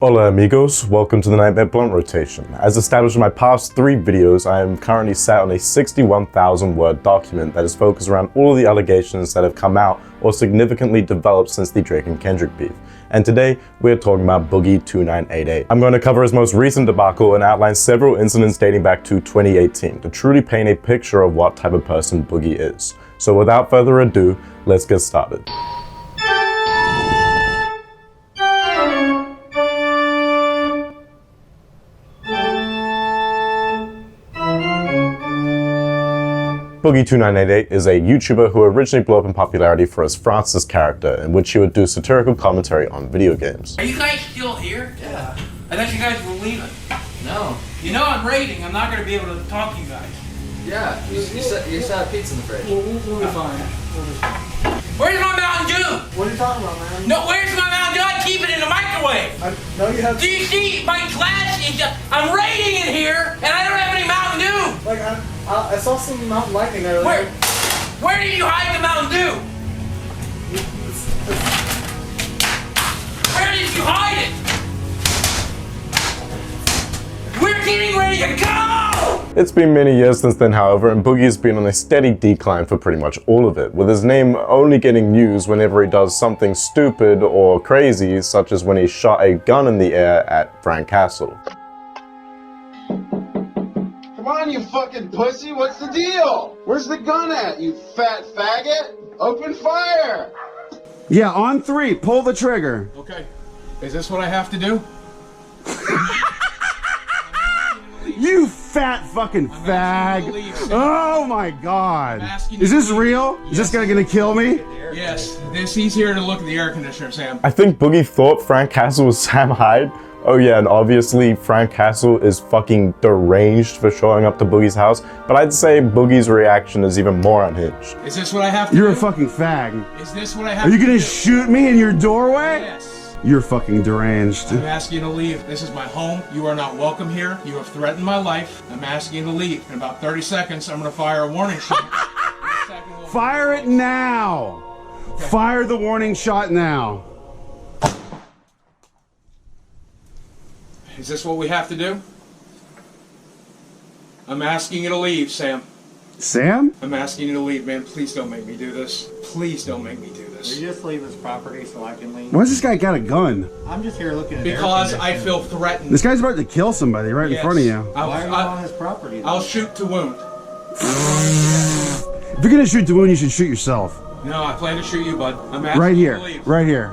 Hola amigos, welcome to the Nightmare Blunt Rotation. As established in my past 3 videos, I am currently sat on a 61,000 word document that is focused around all of the allegations that have come out or significantly developed since the Drake and Kendrick beef. And today, we're talking about Boogie2988. I'm going to cover his most recent debacle and outline several incidents dating back to 2018 to truly paint a picture of what type of person Boogie is. So without further ado, let's get started. Boogie2988 is a YouTuber who originally blew up in popularity for his Francis character, in which he would do satirical commentary on video games. Are you guys still here? Yeah. I thought you guys were leaving. No. You know I'm raiding. I'm not going to be able to talk to you guys. Yeah, you still have pizza in the fridge. We'll be fine. Where's my Mountain Dew? What are you talking about, man? No, where's my Mountain Dew? I keep it in the microwave. No, you have. Do you see my glass is just, I'm raiding in here and I don't have any Mountain Dew. Like, I saw some Mountain Lightning earlier. Where did you hide the Mountain Dew? Where did you hide it? We're getting ready to go! It's been many years since then, however, and Boogie's been on a steady decline for pretty much all of it, with his name only getting news whenever he does something stupid or crazy, such as when he shot a gun in the air at Frank Castle. Come on, you fucking pussy, what's the deal? Where's the gun at, you fat faggot? Open fire! Yeah, on 3, pull the trigger. Okay, is this what I have to do? You fat fucking fag. Oh my god. Is this real? Is this guy gonna kill me? Yes, he's here to look at the air conditioner, Sam. I think Boogie thought Frank Castle was Sam Hyde. Oh yeah, and obviously Frank Castle is fucking deranged for showing up to Boogie's house, but I'd say Boogie's reaction is even more unhinged. Is this what I have to do? You're a fucking fag. Is this what I have Are to do? you gonna shoot me in your doorway? Yes. You're fucking deranged. I'm asking you to leave. This is my home. You are not welcome here. You have threatened my life. I'm asking you to leave. In about 30 seconds, I'm gonna fire a warning shot. Fire it now. Okay. Fire the warning shot now. Is this what we have to do? I'm asking you to leave, Sam. Sam? I'm asking you to leave, man. Please don't make me do this. Please don't make me do this. Will you just leave this property so I can leave? Why's this guy got a gun? I'm just here looking at Because I feel threatened. This guy's about to kill somebody right in front of you. Why are you on his property? I'll shoot to wound. If you're gonna shoot the wound, you should shoot yourself. No, I plan to shoot you, bud. I'm asking Right you here. to leave. Right here.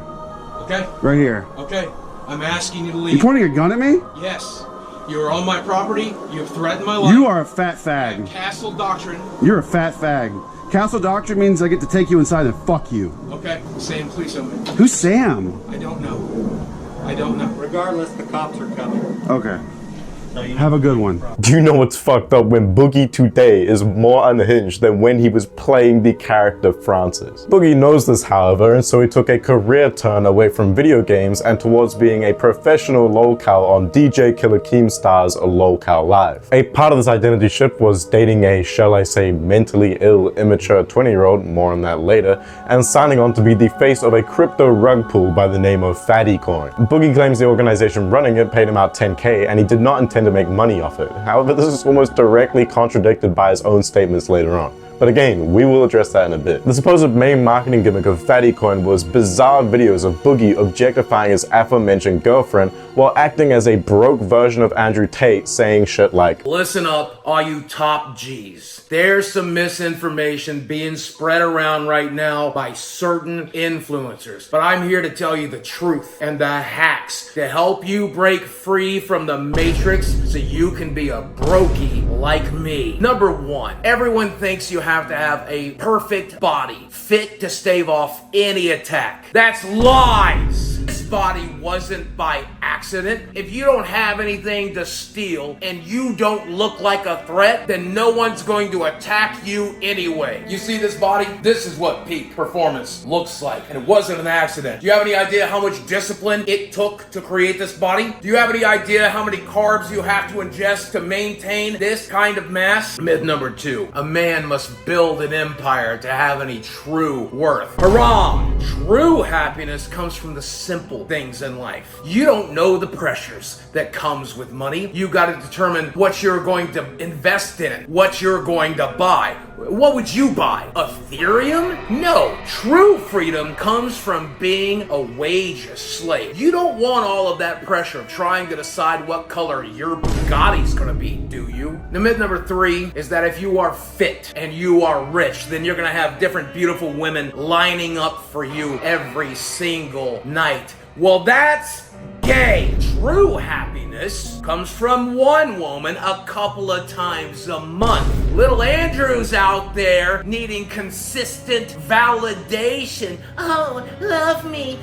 Okay? Right here. Okay. I'm asking you to You leave. pointing a gun at me? Yes. You are on my property. You have threatened my life. You are a fat fag. Castle Doctrine. You're a fat fag. Castle Doctrine means I get to take you inside and fuck you. Okay. Sam, please don't make me. Who's Sam? I don't know. I don't know. Regardless, the cops are coming. Okay. Have a good one. Do you know what's fucked up when Boogie today is more unhinged than when he was playing the character Francis? Boogie knows this, however, and so he took a career turn away from video games and towards being a professional LolCow on DJ Killer Keemstar's LolCow Live. A part of this identity shift was dating a, shall I say, mentally ill, immature 20-year-old, more on that later, and signing on to be the face of a crypto rug pull by the name of Faddy Coin. Boogie claims the organization running it paid him out $10K and he did not intend to make money off it. However, this is almost directly contradicted by his own statements later on. But again, we will address that in a bit. The supposed main marketing gimmick of Faddy Coin was bizarre videos of Boogie objectifying his aforementioned girlfriend while acting as a broke version of Andrew Tate, saying shit like, "Listen up, all you top G's. There's some misinformation being spread around right now by certain influencers. But I'm here to tell you the truth and the hacks to help you break free from the matrix so you can be a brokey like me. Number 1, everyone thinks you have to have a perfect body, fit to stave off any attack. That's lies. This body wasn't by accident. If you don't have anything to steal and you don't look like a threat, then no one's going to attack you anyway. You see this body? This is what peak performance looks like, and it wasn't an accident. Do you have any idea how much discipline it took to create this body? Do you have any idea how many carbs you have to ingest to maintain this kind of mass? Myth number 2, a man must build an empire to have any true worth. Hurrah! True happiness comes from the simple things in life. You don't know know the pressures that comes with money. You got to determine what you're going to invest in, what you're going to buy. What would you buy? Ethereum? No. True freedom comes from being a wage slave. You don't want all of that pressure of trying to decide what color your Buggatti's gonna be, do you? The myth number 3 is that if you are fit and you are rich, then you're gonna have different beautiful women lining up for you every single night. Well, that's gay. True happiness comes from one woman a couple of times a month. Little Andrew's out there needing consistent validation. Oh, love me,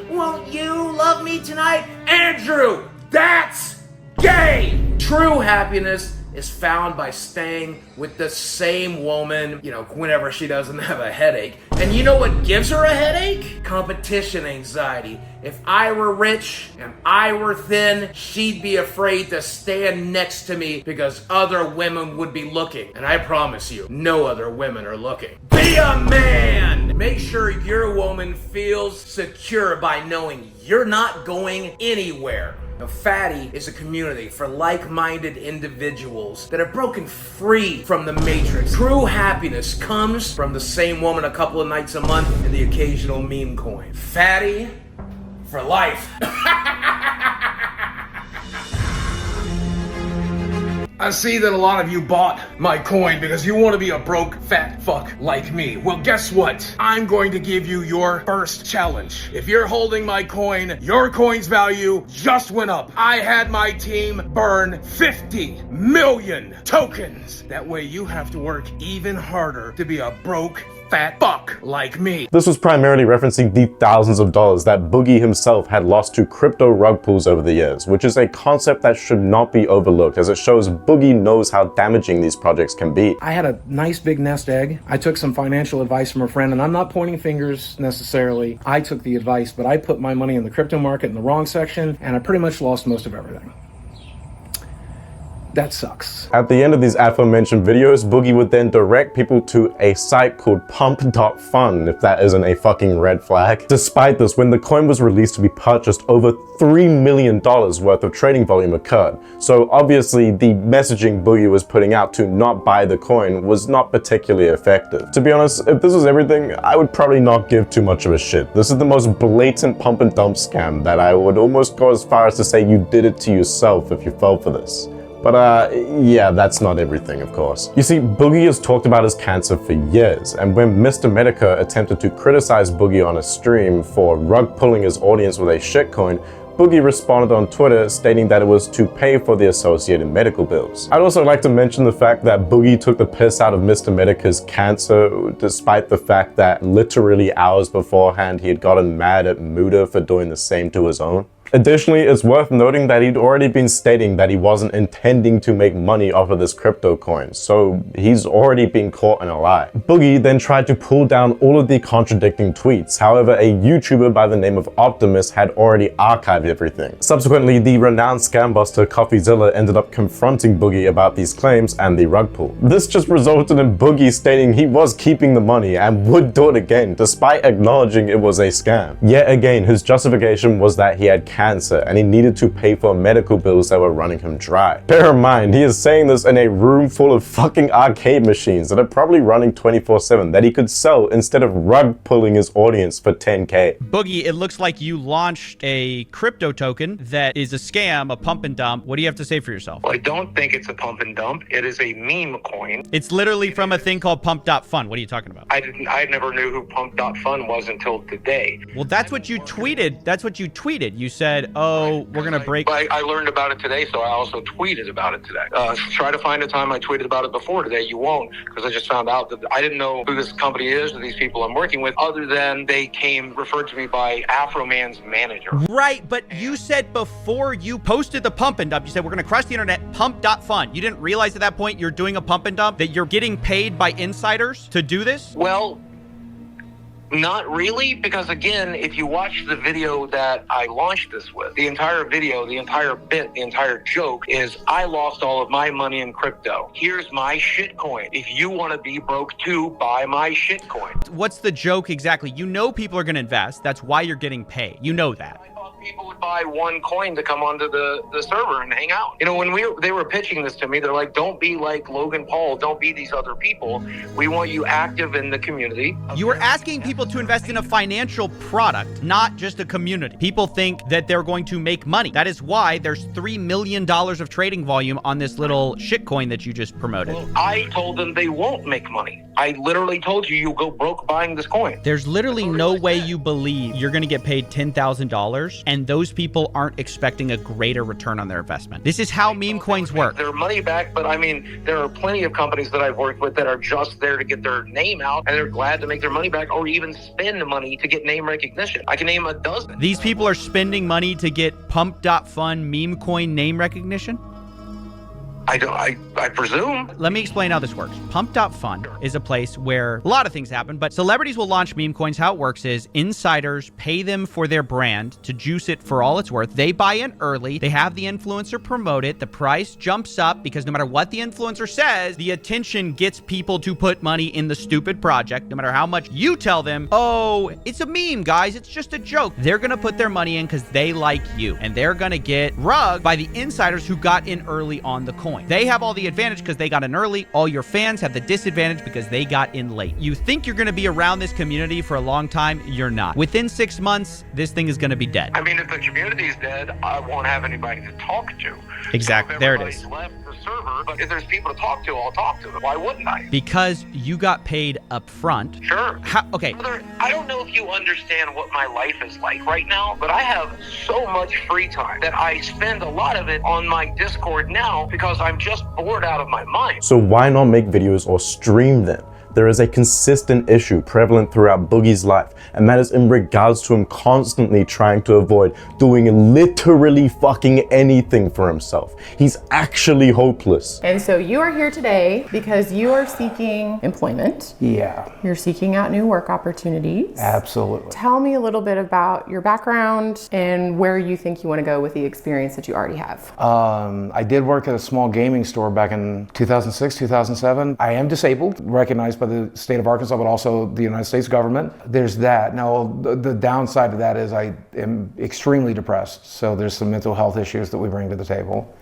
won't you love me tonight? Andrew, that's gay. True happiness is found by staying with the same woman, whenever she doesn't have a headache. And you know what gives her a headache? Competition anxiety. If I were rich and I were thin, she'd be afraid to stand next to me because other women would be looking. And I promise you, no other women are looking. Be a man! Make sure your woman feels secure by knowing you're not going anywhere. Now, Faddy is a community for like-minded individuals that have broken free from the matrix. True happiness comes from the same woman a couple of nights a month and the occasional meme coin. Faddy for life. I see that a lot of you bought my coin because you want to be a broke fat fuck like me. Well, guess what? I'm going to give you your first challenge. If you're holding my coin, your coin's value just went up. I had my team burn 50 million tokens. That way you have to work even harder to be a broke fat fuck like me. This was primarily referencing the thousands of dollars that Boogie himself had lost to crypto rug pulls over the years, which is a concept that should not be overlooked as it shows Boogie knows how damaging these projects can be. I had a nice big nest egg. I took some financial advice from a friend, and I'm not pointing fingers necessarily. I took the advice, but I put my money in the crypto market in the wrong section, and I pretty much lost most of everything. That sucks. At the end of these aforementioned videos, Boogie would then direct people to a site called pump.fun, if that isn't a fucking red flag. Despite this, when the coin was released to be purchased, over $3 million worth of trading volume occurred. So obviously the messaging Boogie was putting out to not buy the coin was not particularly effective. To be honest, if this was everything, I would probably not give too much of a shit. This is the most blatant pump and dump scam that I would almost go as far as to say you did it to yourself if you fell for this. But yeah, that's not everything, of course. You see, Boogie has talked about his cancer for years, and when Mr. Medica attempted to criticize Boogie on a stream for rug pulling his audience with a shitcoin, Boogie responded on Twitter stating that it was to pay for the associated medical bills. I'd also like to mention the fact that Boogie took the piss out of Mr. Medica's cancer, despite the fact that literally hours beforehand he had gotten mad at Muda for doing the same to his own. Additionally, it's worth noting that he'd already been stating that he wasn't intending to make money off of this crypto coin, so he's already been caught in a lie. Boogie then tried to pull down all of the contradicting tweets. However, a YouTuber by the name of Optimus had already archived everything. Subsequently, the renowned scam buster CoffeeZilla ended up confronting Boogie about these claims and the rug pull. This just resulted in Boogie stating he was keeping the money and would do it again, despite acknowledging it was a scam. Yet again, his justification was that he had cancer and he needed to pay for medical bills that were running him dry. Bear in mind, he is saying this in a room full of fucking arcade machines that are probably running 24/7 that he could sell instead of rug pulling his audience for 10K. Boogie, it looks like you launched a crypto token that is a scam, a pump and dump. What do you have to say for yourself? Well, I don't think it's a pump and dump. It is a meme coin. It's literally from a thing called pump.fun. What are you talking about? I never knew who pump.fun was until today. Well, that's what you tweeted. That's what you tweeted. You said, oh, we're going to break. I learned about it today, so I also tweeted about it today. Try to find a time I tweeted about it before today. You won't, because I just found out that I didn't know who this company is or these people I'm working with, other than they referred to me by Afroman's manager. Right, but you said before you posted the pump and dump, you said we're going to crush the internet, pump.fun. You didn't realize at that point you're doing a pump and dump, that you're getting paid by insiders to do this? Well, not really, because again, if you watch the video that I launched this with, the entire video, the entire bit, the entire joke is I lost all of my money in crypto. Here's my shitcoin. If you want to be broke too, buy my shitcoin. What's the joke exactly? You know people are going to invest. That's why you're getting paid. You know that. people would buy one coin to come onto the server and hang out. You know, when they were pitching this to me, they're like, don't be like Logan Paul, don't be these other people. We want you active in the community. You are asking people to invest in a financial product, not just a community. People think that they're going to make money. That is why there's $3 million of trading volume on this little shitcoin that you just promoted. Well, I told them they won't make money. I literally told you, you'll go broke buying this coin. There's literally no way you believe you're going to get paid $10,000 and those people aren't expecting a greater return on their investment. This is how meme coins work. Their money back, but I mean, there are plenty of companies that I've worked with that are just there to get their name out, and they're glad to make their money back or even spend money to get name recognition. I can name a dozen. These people are spending money to get pump.fun meme coin name recognition? I presume. Let me explain how this works. Pump.fun is a place where a lot of things happen, but celebrities will launch meme coins. How it works is insiders pay them for their brand to juice it for all it's worth. They buy in early. They have the influencer promote it. The price jumps up because no matter what the influencer says, the attention gets people to put money in the stupid project. No matter how much you tell them, oh, it's a meme, guys. It's just a joke. They're going to put their money in because they like you, and they're going to get rugged by the insiders who got in early on the coin. They have all the advantage because they got in early. All your fans have the disadvantage because they got in late. You think you're going to be around this community for a long time. You're not. Within 6 months, this thing is going to be dead. I mean, if the community is dead, I won't have anybody to talk to. Exactly. So there it is. left the server, but if there's people to talk to, I'll talk to them. Why wouldn't I? Because you got paid up front. Sure. Okay. Brother, I don't know if you understand what my life is like right now, but I have so much free time that I spend a lot of it on my Discord now because I'm just bored out of my mind. So why not make videos or stream them? There is a consistent issue prevalent throughout Boogie's life, and that is in regards to him constantly trying to avoid doing literally fucking anything for himself. He's actually hopeless. And so you are here today because you are seeking employment. Yeah. You're seeking out new work opportunities. Absolutely. Tell me a little bit about your background and where you think you want to go with the experience that you already have. I did work at a small gaming store back in 2006, 2007. I am disabled, recognized by the state of Arkansas, but also the United States government. There's that. Now, the downside to that is I am extremely depressed. So there's some mental health issues that we bring to the table.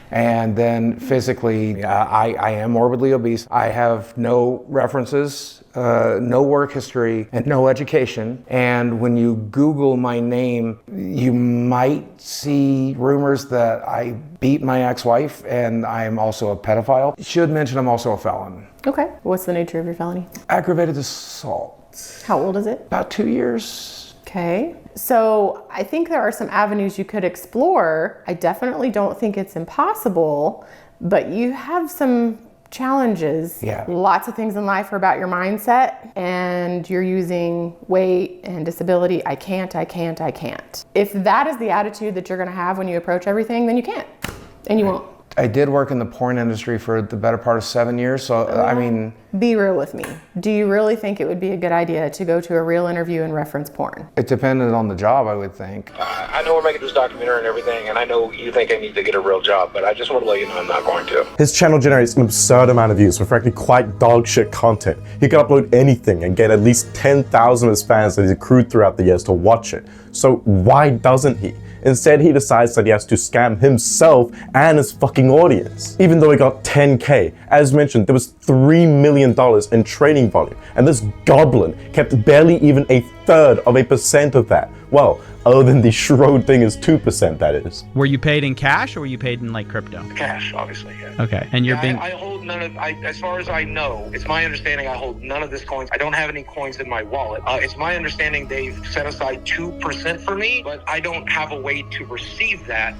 And then physically, I am morbidly obese. I have no references, no work history, and no education. And when you Google my name, you might see rumors that I beat my ex-wife and I'm also a pedophile. Should mention I'm also a felon. Okay. What's the nature of your felony? Aggravated assault. How old is it? About 2 years. Okay. So I think there are some avenues you could explore. I definitely don't think it's impossible, but you have some challenges. Yeah. Lots of things in life are about your mindset, and you're using weight and disability. I can't. If that is the attitude that you're going to have when you approach everything, then you can't, and you won't. I did work in the porn industry for the better part of 7 years, so I mean... Be real with me. Do you really think it would be a good idea to go to a real interview and reference porn? It depended on the job, I would think. I know we're making this documentary and everything, and I know you think I need to get a real job, but I just want to let you know I'm not going to. His channel generates an absurd amount of views for frankly quite dog shit content. He could upload anything and get at least 10,000 of his fans that he's accrued throughout the years to watch it. So why doesn't he? Instead, he decides that he has to scam himself and his fucking audience. Even though he got 10K, as mentioned, there was $3 million in trading volume, and this goblin kept barely even 1/3% of that. Well, other than the Schroed thing is 2%, that is. Were you paid in cash or were you paid in like crypto? Cash, obviously, yeah. Okay, and you're being... I hold none of, as far as I know, it's my understanding I hold none of this coins. I don't have any coins in my wallet. It's my understanding they've set aside 2% for me, but I don't have a way to receive that.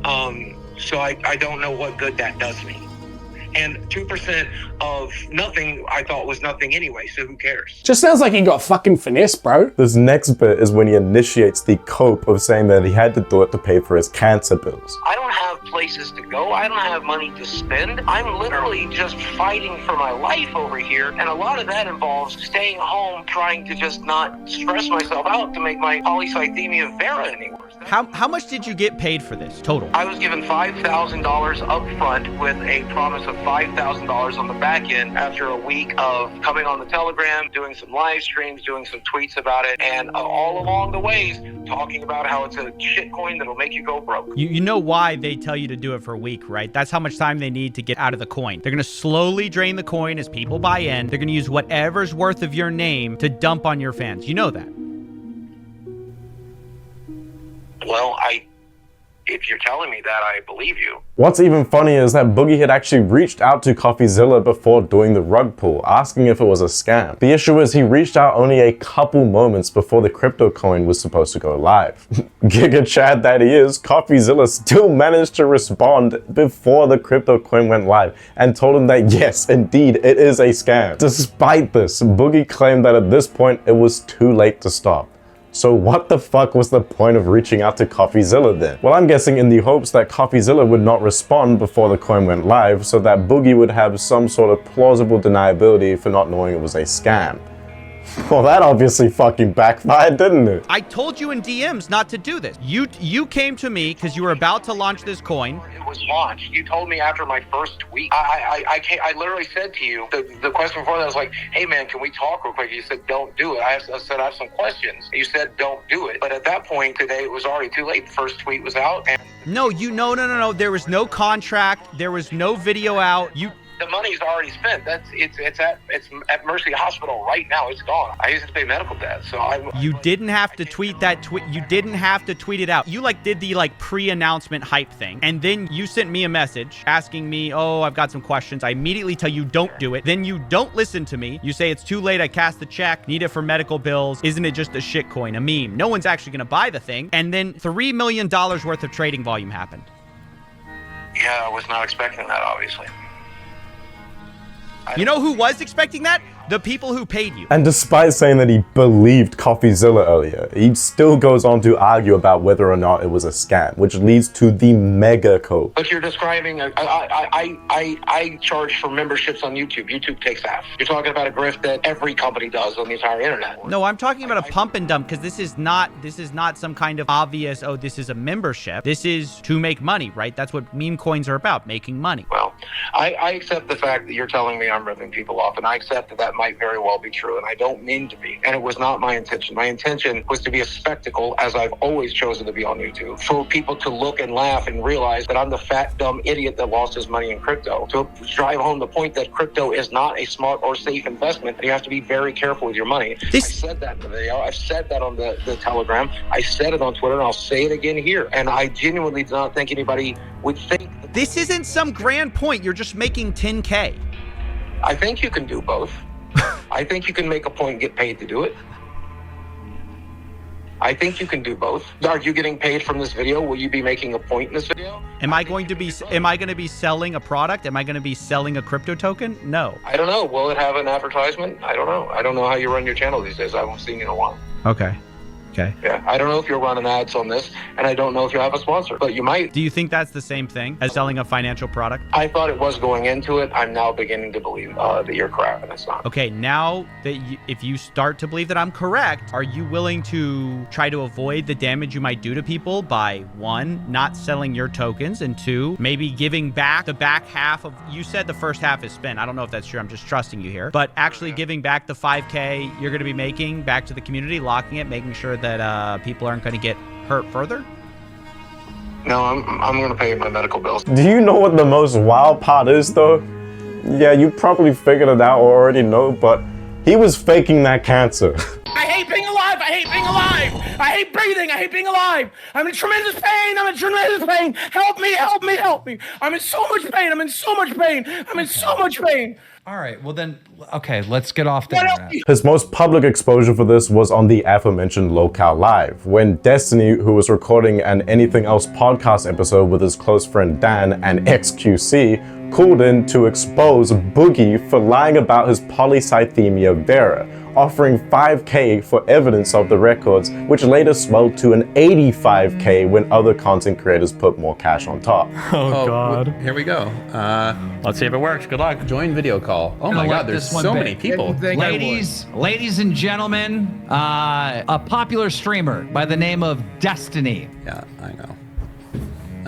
So I don't know what good that does me. And 2% of nothing, I thought was nothing anyway, so who cares? Just sounds like he got fucking finessed, bro. This next bit is when he initiates the cope of saying that he had to do it to pay for his cancer bills. I don't have places to go. I don't have money to spend. I'm literally just fighting for my life over here, and a lot of that involves staying home, trying to just not stress myself out to make my polycythemia vera any worse. How much did you get paid for this total? I was given $5,000 up front with a promise of $5,000 on the back end after a week of coming on the Telegram, doing some live streams, doing some tweets about it, and all along the ways, talking about how it's a shit coin that'll make you go broke. You know why they tell you to do it for a week, right? That's how much time they need to get out of the coin. They're going to slowly drain the coin as people buy in. They're going to use whatever's worth of your name to dump on your fans. You know that. Well, if you're telling me that, I believe you. What's even funnier is that Boogie had actually reached out to CoffeeZilla before doing the rug pull, asking if it was a scam. The issue is he reached out only a couple moments before the crypto coin was supposed to go live. Giga Chad that he is, CoffeeZilla still managed to respond before the crypto coin went live and told him that yes, indeed, it is a scam. Despite this, Boogie claimed that at this point it was too late to stop. So what the fuck was the point of reaching out to CoffeeZilla then? Well, I'm guessing in the hopes that CoffeeZilla would not respond before the coin went live so that Boogie would have some sort of plausible deniability for not knowing it was a scam. Well, that obviously fucking backfired, didn't it? I told you in DMs not to do this. You came to me because you were about to launch this coin. It was launched. You told me after my first tweet. I literally said to you, the question before that was like, hey man, can we talk real quick? You said, don't do it. I said, I have some questions. You said, don't do it. But at that point today, it was already too late. The first tweet was out. And No. There was no contract. There was no video out. the money's already spent. It's at Mercy Hospital right now. It's gone. I used to pay medical debt, so You didn't have to tweet that tweet. You didn't have to tweet it out. You did the pre-announcement hype thing, and then you sent me a message asking me, oh, I've got some questions. I immediately tell you don't do it. Then you don't listen to me. You say it's too late. I cast the check. Need it for medical bills. Isn't it just a shit coin, a meme? No one's actually gonna buy the thing. And then $3 million worth of trading volume happened. Yeah, I was not expecting that, obviously. You know who was expecting that? The people who paid you. And despite saying that he believed CoffeeZilla earlier, he still goes on to argue about whether or not it was a scam, which leads to the mega code. Look, you're describing, I charge for memberships on YouTube. YouTube takes half. You're talking about a grift that every company does on the entire internet. No, I'm talking about a pump and dump, because this is not some kind of obvious, oh, this is a membership. This is to make money, right? That's what meme coins are about, making money. Well, I accept the fact that you're telling me I'm ripping people off, and I accept that might very well be true, and I don't mean to be. And it was not my intention. My intention was to be a spectacle, as I've always chosen to be on YouTube, for people to look and laugh and realize that I'm the fat, dumb idiot that lost his money in crypto, to drive home the point that crypto is not a smart or safe investment, and you have to be very careful with your money. I said that in the video. I've said that on the Telegram. I said it on Twitter, and I'll say it again here. And I genuinely do not think anybody would think that this isn't some grand point. You're just making 10K. I think you can do both. I think you can make a point and get paid to do it. I think you can do both. Are you getting paid from this video? Will you be making a point in this video? Am I going to be selling a product? Am I going to be selling a crypto token? No. I don't know. Will it have an advertisement? I don't know. I don't know how you run your channel these days. I haven't seen you in a while. Okay. Yeah, I don't know if you're running ads on this, and I don't know if you have a sponsor, but you might. Do you think that's the same thing as selling a financial product? I thought it was going into it. I'm now beginning to believe that you're correct, and it's not. Okay, now that if you start to believe that I'm correct, are you willing to try to avoid the damage you might do to people by, one, not selling your tokens, and two, maybe giving back the back half of, you said the first half is spent. I don't know if that's true. I'm just trusting you here. But actually giving back the 5K you're going to be making back to the community, locking it, making sure that people aren't going to get hurt further? No, I'm going to pay my medical bills. Do you know what the most wild part is though? Yeah, you probably figured it out or already know, but he was faking that cancer. I hate being alive! I hate being alive! I hate breathing! I hate being alive! I'm in tremendous pain! I'm in tremendous pain! Help me! Help me! Help me! I'm in so much pain! I'm in so much pain! I'm in so much pain! All right, well then, okay, let's get off the internet. His most public exposure for this was on the aforementioned LolCow Live, when Destiny, who was recording an Anything Else podcast episode with his close friend Dan and XQC, called in to expose Boogie for lying about his polycythemia vera, offering 5K for evidence of the records, which later swelled to an 85K when other content creators put more cash on top. Oh God. Here we go. Let's see if it works. Good luck. Join video call. Oh my God, there's so many people. Ladies and gentlemen, a popular streamer by the name of Destiny. Yeah, I know.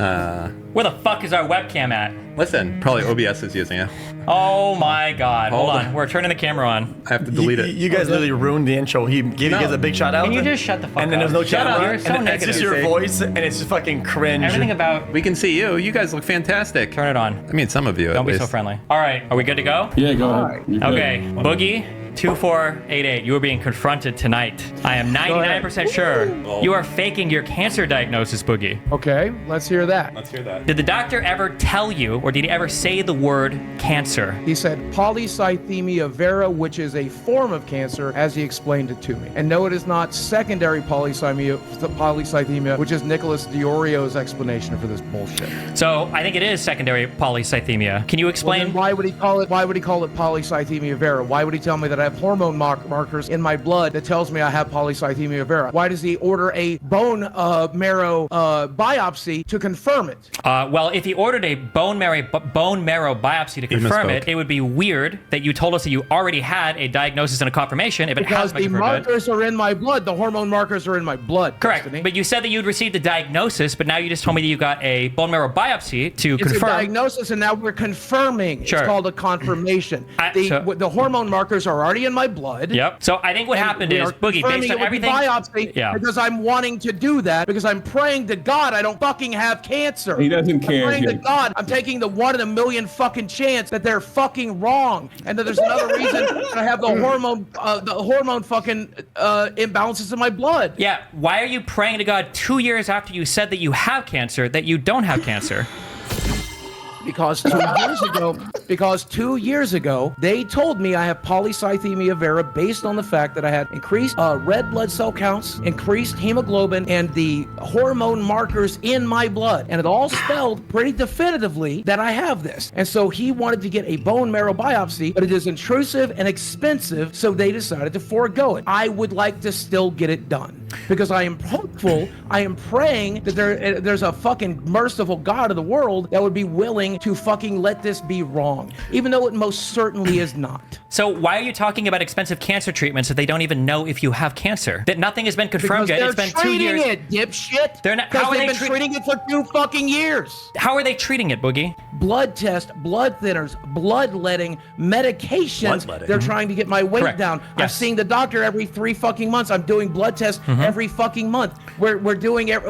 Where the fuck is our webcam at? Listen, probably OBS is using it. Oh my god. Hold on. on. We're turning the camera on. I have to delete it. You guys literally ruined the intro. He gave you guys a big shout out. Can you just shut the fuck up? And then there's no Shut camera. up. You're so and it's just your negative. voice, and it's just fucking cringe. Everything about... We can see you. You guys look fantastic. Turn it on. I mean, some of you. Don't at be least. so friendly. All right. Are we good to go? Yeah, go ahead. Okay. Boogie2988, you are being confronted tonight. I am 99% sure you are faking your cancer diagnosis, Boogie. Okay, let's hear that. Let's hear that. Did the doctor ever tell you, or did he ever say the word cancer? He said polycythemia vera, which is a form of cancer, as he explained it to me. And no, it is not secondary polycythemia, which is Nicholas Diorio's explanation for this bullshit. So I think it is secondary polycythemia. Can you explain? Well, then why would he call it polycythemia vera? Why would he tell me that I have hormone markers in my blood that tells me I have polycythemia vera? Why does he order a bone marrow biopsy to confirm it? Well, if he ordered a bone marrow biopsy to confirm it, it would be weird that you told us that you already had a diagnosis and a confirmation if it has Because the markers are in my blood. The hormone markers are in my blood. Correct. Destiny. But you said that you'd received a diagnosis, but now you just told me that you got a bone marrow biopsy to confirm. It's a diagnosis, and now we're confirming. Sure. It's called a confirmation. The hormone markers are already in my blood. Yep. So I think what happened is, Boogie, based on everything... biopsy because I'm wanting to do that, because I'm praying to God I don't fucking have cancer. He doesn't care. I'm praying to God I'm taking the 1 in a million fucking chance that they're fucking wrong, and that there's another reason that I have the hormone fucking imbalances in my blood. Yeah. Why are you praying to God 2 years after you said that you have cancer that you don't have cancer? Because 2 years ago, they told me I have polycythemia vera based on the fact that I had increased red blood cell counts, increased hemoglobin, and the hormone markers in my blood. And it all spelled pretty definitively that I have this. And so he wanted to get a bone marrow biopsy, but it is intrusive and expensive, so they decided to forego it. I would like to still get it done because I am hopeful, I am praying that there's a fucking merciful God of the world that would be willing to fucking let this be wrong, even though it most certainly is not. So why are you talking about expensive cancer treatments if they don't even know if you have cancer? That nothing has been confirmed yet. It's been 2 years. They're treating it, dipshit. They're not. Because How are they've they been treating it for 2 fucking years. How are they treating it, Boogie? Blood test, blood thinners, bloodletting, medications. They're trying to get my weight down. I'm seeing the doctor every 3 fucking months. I'm doing blood tests every fucking month. We're doing it.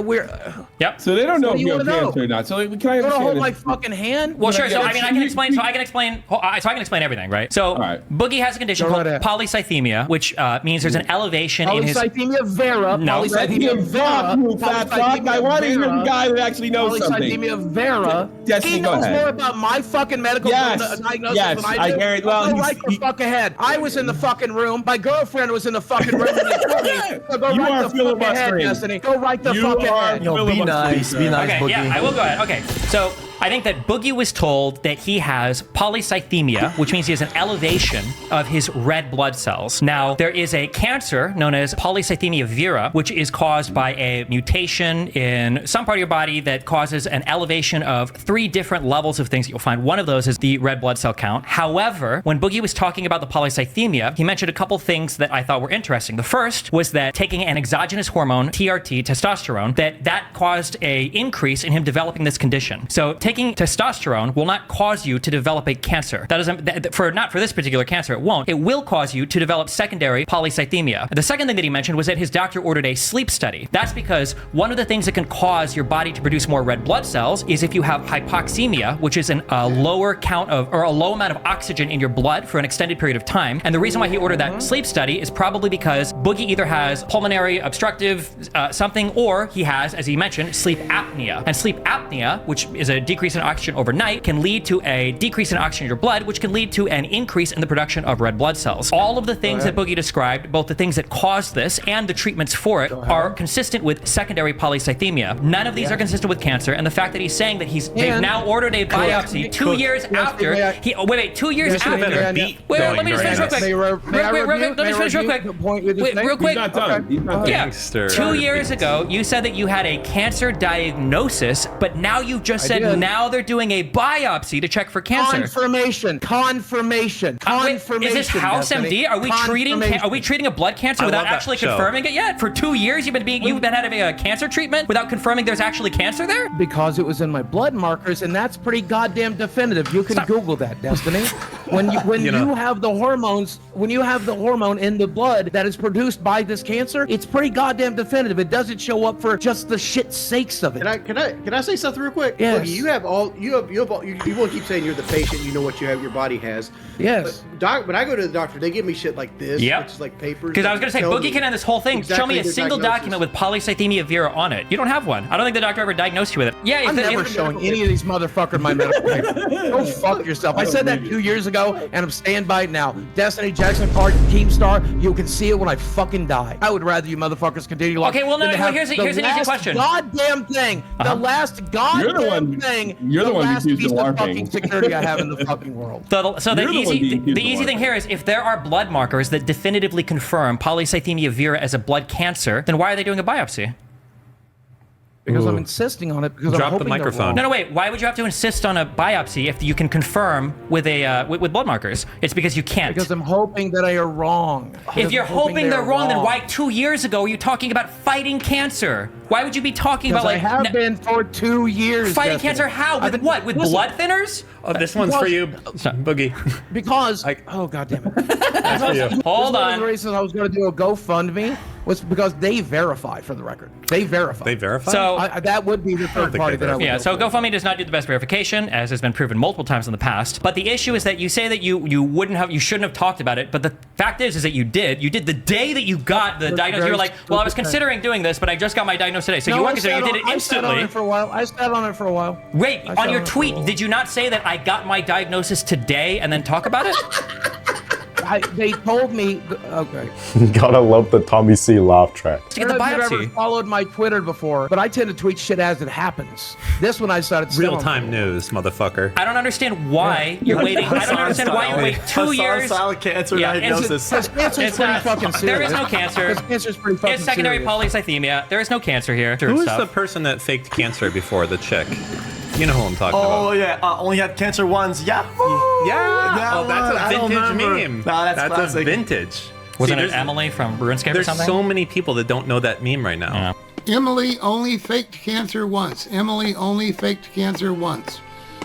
Yep. So they don't know if you have wanna cancer or not. So can I You wanna hold understand my this? fucking hand? Well, sure. So I mean, I can explain. So I can explain everything, right? So Boogie has a condition called polycythemia, which means there's an elevation in his polycythemia vera. No. Polycythemia vera. You fat fuck. I want to hear the guy that actually knows something. Polycythemia vera. Destiny, He go knows ahead. more about my fucking medical diagnosis yes, than I do. hear it. Well, go right the fuck ahead. I was in the fucking room. My girlfriend was in the fucking room. And they told me, so go You right are the fuck ahead, filibustering. Destiny. Go right the fuck ahead. Yo, be nice, Okay, Boogie. yeah, I will go ahead. Okay, so I think that Boogie was told that he has polycythemia, which means he has an elevation of his red blood cells. Now, there is a cancer known as polycythemia vera, which is caused by a mutation in some part of your body that causes an elevation of 3 different levels of things that you'll find. One of those is the red blood cell count. However, when Boogie was talking about the polycythemia, he mentioned a couple things that I thought were interesting. The first was that taking an exogenous hormone, TRT, testosterone, that caused a increase in him developing this condition. So taking testosterone will not cause you to develop a cancer. That doesn't, not for this particular cancer, it won't. It will cause you to develop secondary polycythemia. The second thing that he mentioned was that his doctor ordered a sleep study. That's because one of the things that can cause your body to produce more red blood cells is if you have hypoxemia, which is a lower count of, or a low amount of oxygen in your blood for an extended period of time. And the reason why he ordered that sleep study is probably because Boogie either has pulmonary obstructive something, or he has, as he mentioned, sleep apnea. And sleep apnea, which is a decrease in oxygen overnight, can lead to a decrease in oxygen in your blood, which can lead to an increase in the production of red blood cells. All of the things that Boogie described, both the things that cause this and the treatments for it, are consistent with secondary polycythemia. None of these are consistent with cancer, and the fact that he's saying that they've now ordered a biopsy 2 years after. Wait, 2 years after. Let me just finish real quick. Let me finish real quick. Real quick. He's not done. He's not done. Yeah. 2 years ago, you said that you had a cancer diagnosis, but now you just said now they're doing a biopsy to check for cancer. Confirmation. Is this House MD? Are we treating a blood cancer without actually confirming it yet? For 2 years, you've been having a cancer treatment without confirming there's actually cancer there? Because it was in my blood markers, and that's pretty goddamn definitive. You can Google that, Destiny. When you have the hormones, when you have the hormone in the blood that is produced by this cancer, it's pretty goddamn definitive. It doesn't show up for just the shit's sakes of it. Can I say something real quick? Yes. Boogie, you won't keep saying you're the patient. You know what your body has. Yes. But when I go to the doctor, they give me shit like this, which is like papers. Because I was gonna say, Boogie can end this whole thing. Show me a their single diagnosis. document with polycythemia vera on it. You don't have one. I don't think the doctor ever diagnosed you with it. Yeah, I'm never showing any of these motherfuckers my medical paper. Go fuck yourself. I said that 2 years ago, and I'm staying by it now. Destiny, Jackson Park, Keemstar, you can see it when I fucking die. I would rather you motherfuckers continue. Okay, well, no, here's an easy question. Goddamn thing. The last goddamn thing. You're the one last who accused piece the of fucking LARPing. security I have in the fucking world. So the easy thing here is, if there are blood markers that definitively confirm polycythemia vera as a blood cancer, then why are they doing a biopsy? Because I'm insisting on it. Because I'm hoping they're wrong. No, wait. Why would you have to insist on a biopsy if you can confirm with with blood markers? It's because you can't. Because I'm hoping that I are wrong. If you're hoping they're wrong, then why 2 years ago were you talking about fighting cancer? Why would you be talking about I have been for 2 years. fighting Destiny. cancer? How? With what? With blood thinners? Oh, this one's for you, Boogie. Because oh god damn it. That's for you. Hold on. One of the reasons I was going to do a GoFundMe was because they verify, for the record. They verify. They verify? So that would be the third party that I would. Yeah, so GoFundMe does not do the best verification, as has been proven multiple times in the past. But the issue is that you say that you shouldn't have talked about it, but the fact is that you did. You did the day that you got the diagnosis. You were like, well, I was considering doing this, but I just got my diagnosis today. So you weren't considering, you did it instantly. I sat on it for a while. I sat on it for a while. Wait, on your tweet, did you not say that I got my diagnosis today and then talk about it? They told me. Okay. Gotta love the Tommy C laugh track. I don't know if you've ever followed my Twitter before, but I tend to tweet shit as it happens. This one I decided to Real-time news, motherfucker. I don't understand why you're waiting. I don't understand why you wait 2 years. Silent cancer diagnosis. Cancer's pretty fucking serious. There is no cancer. Cancer's pretty fucking It's secondary serious. polycythemia. There is no cancer here. Who is the person that faked cancer before, the chick? You know who I'm talking about. Oh yeah, only had cancer once. Yeah. Yeah. Oh, that's a vintage meme. No, that's classic. a vintage. Wasn't it Emily from Runescape or something? There's so many people that don't know that meme right now. Yeah. Emily only faked cancer once. Emily only faked cancer once.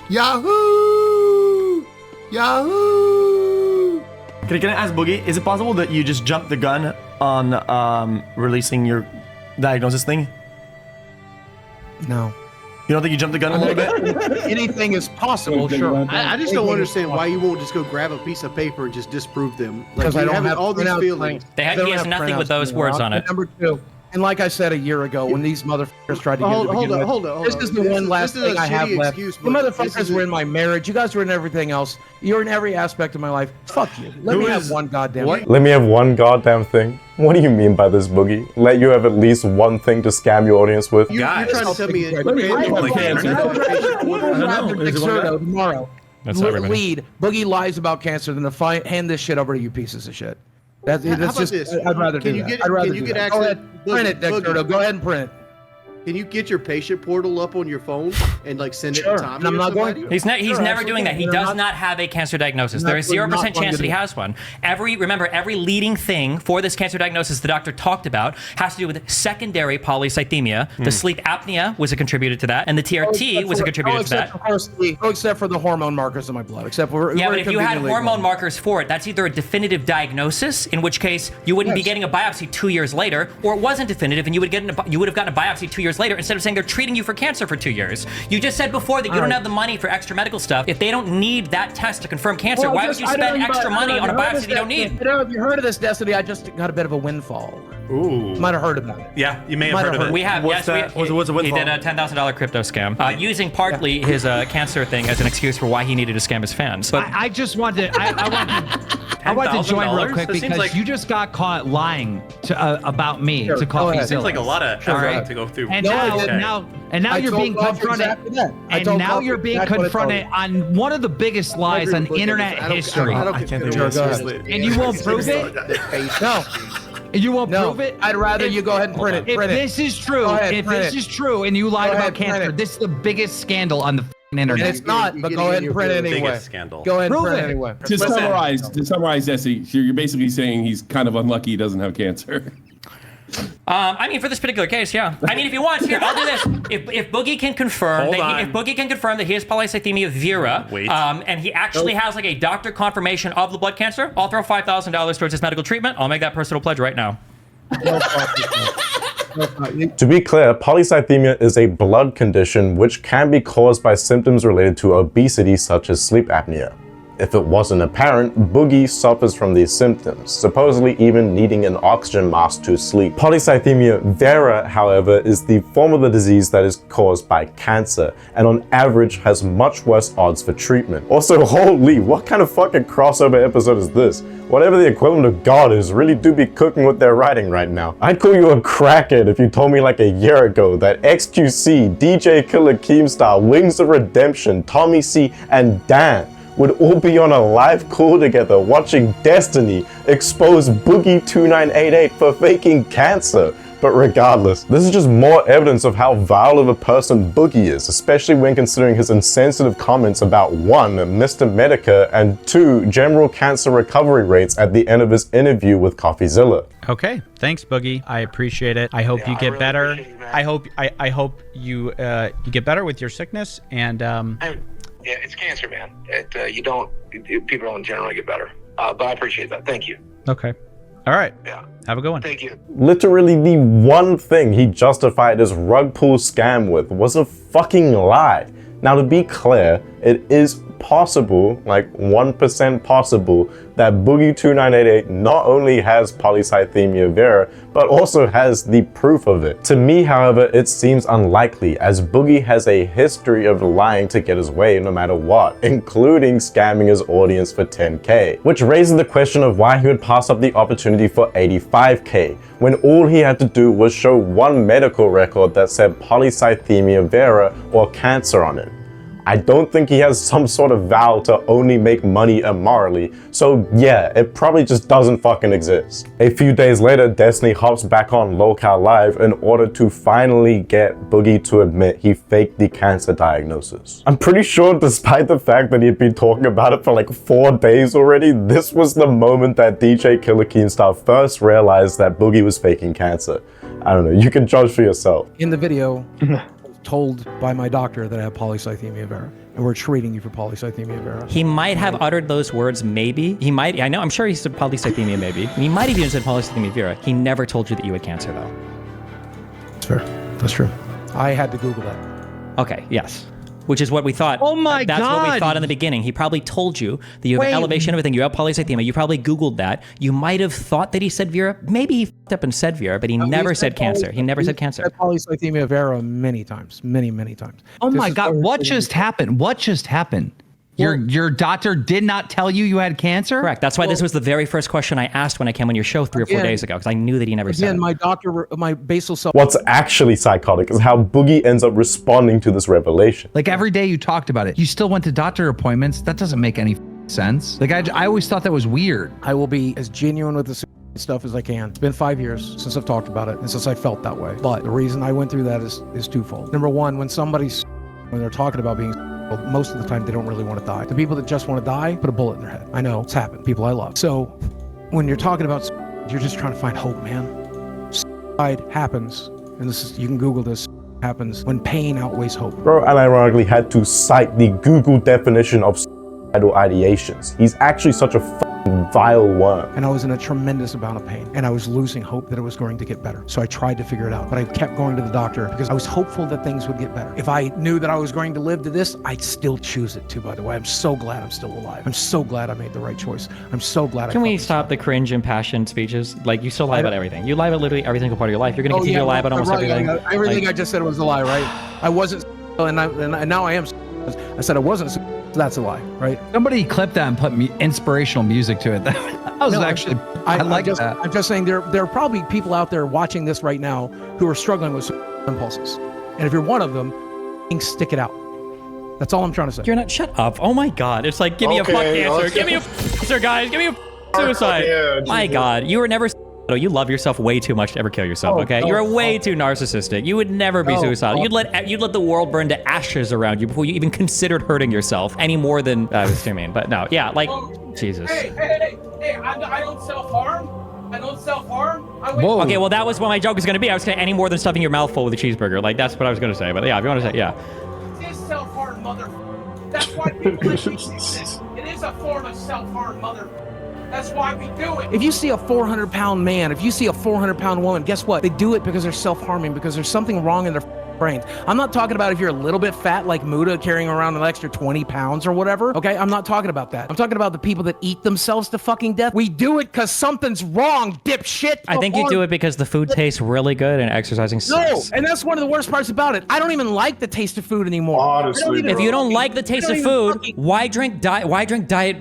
Yahoo! Yahoo! Can I ask Boogie? Is it possible that you just jumped the gun on releasing your diagnosis thing? No. You don't think you jumped the gun a little bit? Anything is possible, sure. I just don't understand why you won't just go grab a piece of paper and just disprove them. Like, Because I you don't have all these pronounced feelings. things. He has nothing with those words on it. Number two, and like I said a year ago, when these motherfuckers tried to get Hold begin with, on. this is the one last this is thing a I have shitty left. excuse, The but this motherfuckers is were in my marriage. You guys were in everything else. You're in every aspect of my life. Fuck you. Let me have one goddamn thing. Let me have one goddamn thing. What do you mean by this, Boogie? Let you have at least one thing to scam your audience with? You're trying to tell me tomorrow. That's everybody. Lead. Boogie lies about cancer than to hand this shit over to you pieces of shit. That's How about just. this? I'd rather Can do you that. get- I'd rather can you do get that. Go access- ahead, print it, Boogie. Dexterdo. Go ahead and print it. Can you get your patient portal up on your phone and like send it Sure, to Tommy? and I'm or not going somebody? to. He's never doing that. He does not have a cancer diagnosis. There is 0% chance that he has one. Every leading thing for this cancer diagnosis the doctor talked about has to do with secondary polycythemia. The sleep apnea was a contributor to that, and the TRT was a contributor to that. Except for the hormone markers in my blood. Except for Yeah, but if you had hormone markers for it, that's either a definitive diagnosis, in which case you wouldn't be getting a biopsy 2 years later, or it wasn't definitive, and you would have gotten a biopsy 2 years later instead of saying they're treating you for cancer for 2 years. You just said before that you don't have the money for extra medical stuff. If they don't need that test to confirm cancer, why would you spend extra money on a biopsy you don't need? Have you heard of this, Destiny? I just got a bit of a windfall. Ooh. Might have heard about it. Yeah, you may have heard of it. We have, What's yes. that? What's a He windfall? did a $10,000 crypto scam, using partly his cancer thing as an excuse for why he needed to scam his fans. But I just wanted to, I want to join real quick That seems because like- you just got caught lying to, about me Sure, to go Coffee ahead. Seems like a lot of All effort right. to go through. And No, I now, didn't. now I you're told being Coffee confronted. exactly that. I And told now Coffee you're being exactly what I told confronted on one of the biggest lies on internet history. I don't I can't consider take it it seriously. And you won't prove it? No. You won't No, prove it? I'd rather you go ahead and print it. If Print it. this is true, Go ahead, if print this it. is true and you lied Go about ahead, print cancer, it. this is the biggest scandal on the And it's not, but go ahead and print it anyway. Scandal. Go ahead and Prove print it. it anyway. To summarize, Jesse, you're basically saying he's kind of unlucky he doesn't have cancer. I mean, for this particular case, yeah. I mean, if you want, here, I'll do this. If Boogie can confirm if Boogie can confirm that he has polycythemia vera, and he actually has like a doctor confirmation of the blood cancer, I'll throw $5,000 towards his medical treatment. I'll make that personal pledge right now. To be clear, polycythemia is a blood condition which can be caused by symptoms related to obesity such as sleep apnea. If it wasn't apparent, Boogie suffers from these symptoms, supposedly even needing an oxygen mask to sleep. Polycythemia vera, however, is the form of the disease that is caused by cancer, and on average has much worse odds for treatment. Also, holy, what kind of fucking crossover episode is this? Whatever the equivalent of God is, really do be cooking with their writing right now. I'd call you a crackhead if you told me like a year ago that XQC, DJ Killer Keemstar, Wings of Redemption, Tommy C, and Dan would all be on a live call together watching Destiny expose Boogie2988 for faking cancer. But regardless, this is just more evidence of how vile of a person Boogie is, especially when considering his insensitive comments about 1. Mr. Medica, and 2. General cancer recovery rates at the end of his interview with Coffeezilla. Okay, thanks, Boogie. I appreciate it. I hope you get better. I hope you get better with your sickness and Yeah, it's cancer, man. People don't generally get better. But I appreciate that. Thank you. Okay. All right. Yeah. Have a good one. Thank you. Literally the one thing he justified his rug pull scam with was a fucking lie. Now, to be clear, it is possible, like 1% possible, that Boogie2988 not only has polycythemia vera, but also has the proof of it. To me, however, it seems unlikely, as Boogie has a history of lying to get his way no matter what, including scamming his audience for 10k, which raises the question of why he would pass up the opportunity for 85k, when all he had to do was show one medical record that said polycythemia vera or cancer on it. I don't think he has some sort of vow to only make money immorally, so yeah, it probably just doesn't fucking exist. A few days later, Destiny hops back on LolCow Live in order to finally get Boogie to admit he faked the cancer diagnosis. I'm pretty sure despite the fact that he'd been talking about it for like 4 days already, this was the moment that DJ Killer Keemstar first realized that Boogie was faking cancer. I don't know, you can judge for yourself. In the video, told by my doctor that I have polycythemia vera, and we're treating you for polycythemia vera. He might have uttered those words, maybe. He might, I know, I'm sure he said polycythemia, maybe. He might have even said polycythemia vera. He never told you that you had cancer, though. That's fair. That's true. I had to Google that. Okay, yes. Which is what we thought. Oh my God. That's what we thought in the beginning. He probably told you that you have an elevation of everything. You have polycythemia. You probably Googled that. You might have thought that he said vera. Maybe he f***ed up and said vera, but he never said cancer. He never said cancer. Polycythemia vera many times. Many times. Oh my God, what just happened? What just happened? Your doctor did not tell you had cancer? Correct. That's why this was the very first question I asked when I came on your show 3 or 4 days ago, because I knew that he never said it. My doctor, my basal cell. What's actually psychotic is how Boogie ends up responding to this revelation. Like every day you talked about it, you still went to doctor appointments. That doesn't make any sense. Like I always thought that was weird. I will be as genuine with this stuff as I can. It's been 5 years since I've talked about it and since I felt that way. But the reason I went through that is twofold. Number one, when they're talking about being most of the time they don't really want to die. The people that just want to die, put a bullet in their head. I know, it's happened. People I love. So when you're talking about you're just trying to find hope, man. Suicide happens, and this is, you can Google this, happens when pain outweighs hope. Bro, and ironically had to cite the Google definition of suicidal ideations. He's actually such a fucking vile worm. And I was in a tremendous amount of pain, and I was losing hope that it was going to get better. So I tried to figure it out, but I kept going to the doctor because I was hopeful that things would get better. If I knew that I was going to live to this, I'd still choose it too, by the way. I'm so glad I'm still alive. I'm so glad I made the right choice. I'm so glad Can we stop the cringe impassioned speeches? Like, you still lie about everything. You lie about literally every single part of your life. You're going to continue to lie about almost everything. Everything I just said was a lie, right? I wasn't, and now I am. I said I wasn't, so that's a lie, right? Somebody clipped that and put inspirational music to it. That was actually, I like that. I'm just saying there are probably people out there watching this right now who are struggling with impulses. And if you're one of them, stick it out. That's all I'm trying to say. You're not, shut up. Oh my God. It's like, give me a fuck cancer. Give me a cancer, guys. Give me a suicide. My God. You were never You love yourself way too much to ever kill yourself, okay? You're way too narcissistic. You would never be suicidal. You'd let the world burn to ashes around you before you even considered hurting yourself any more than I was too mean. But no, yeah, like Jesus. Hey, I don't self-harm. I don't self-harm. Whoa. Okay, well that was what my joke was gonna be. I was saying any more than stuffing your mouth full with a cheeseburger. Like that's what I was gonna say. But yeah, if you want to say, yeah. It is self-harm, mother. That's why people like me do this. It is a form of self-harm, mother. That's why we do it. If you see a 400-pound man, if you see a 400-pound woman, guess what? They do it because they're self-harming, because there's something wrong in their brains. I'm not talking about if you're a little bit fat like Muda carrying around an extra 20 pounds or whatever, okay? I'm not talking about that. I'm talking about the people that eat themselves to fucking death. We do it because something's wrong, dipshit. I think you do it because the food tastes really good and exercising sucks. No, and that's one of the worst parts about it. I don't even like the taste of food anymore. Honestly, if you don't like the taste of food, why drink diet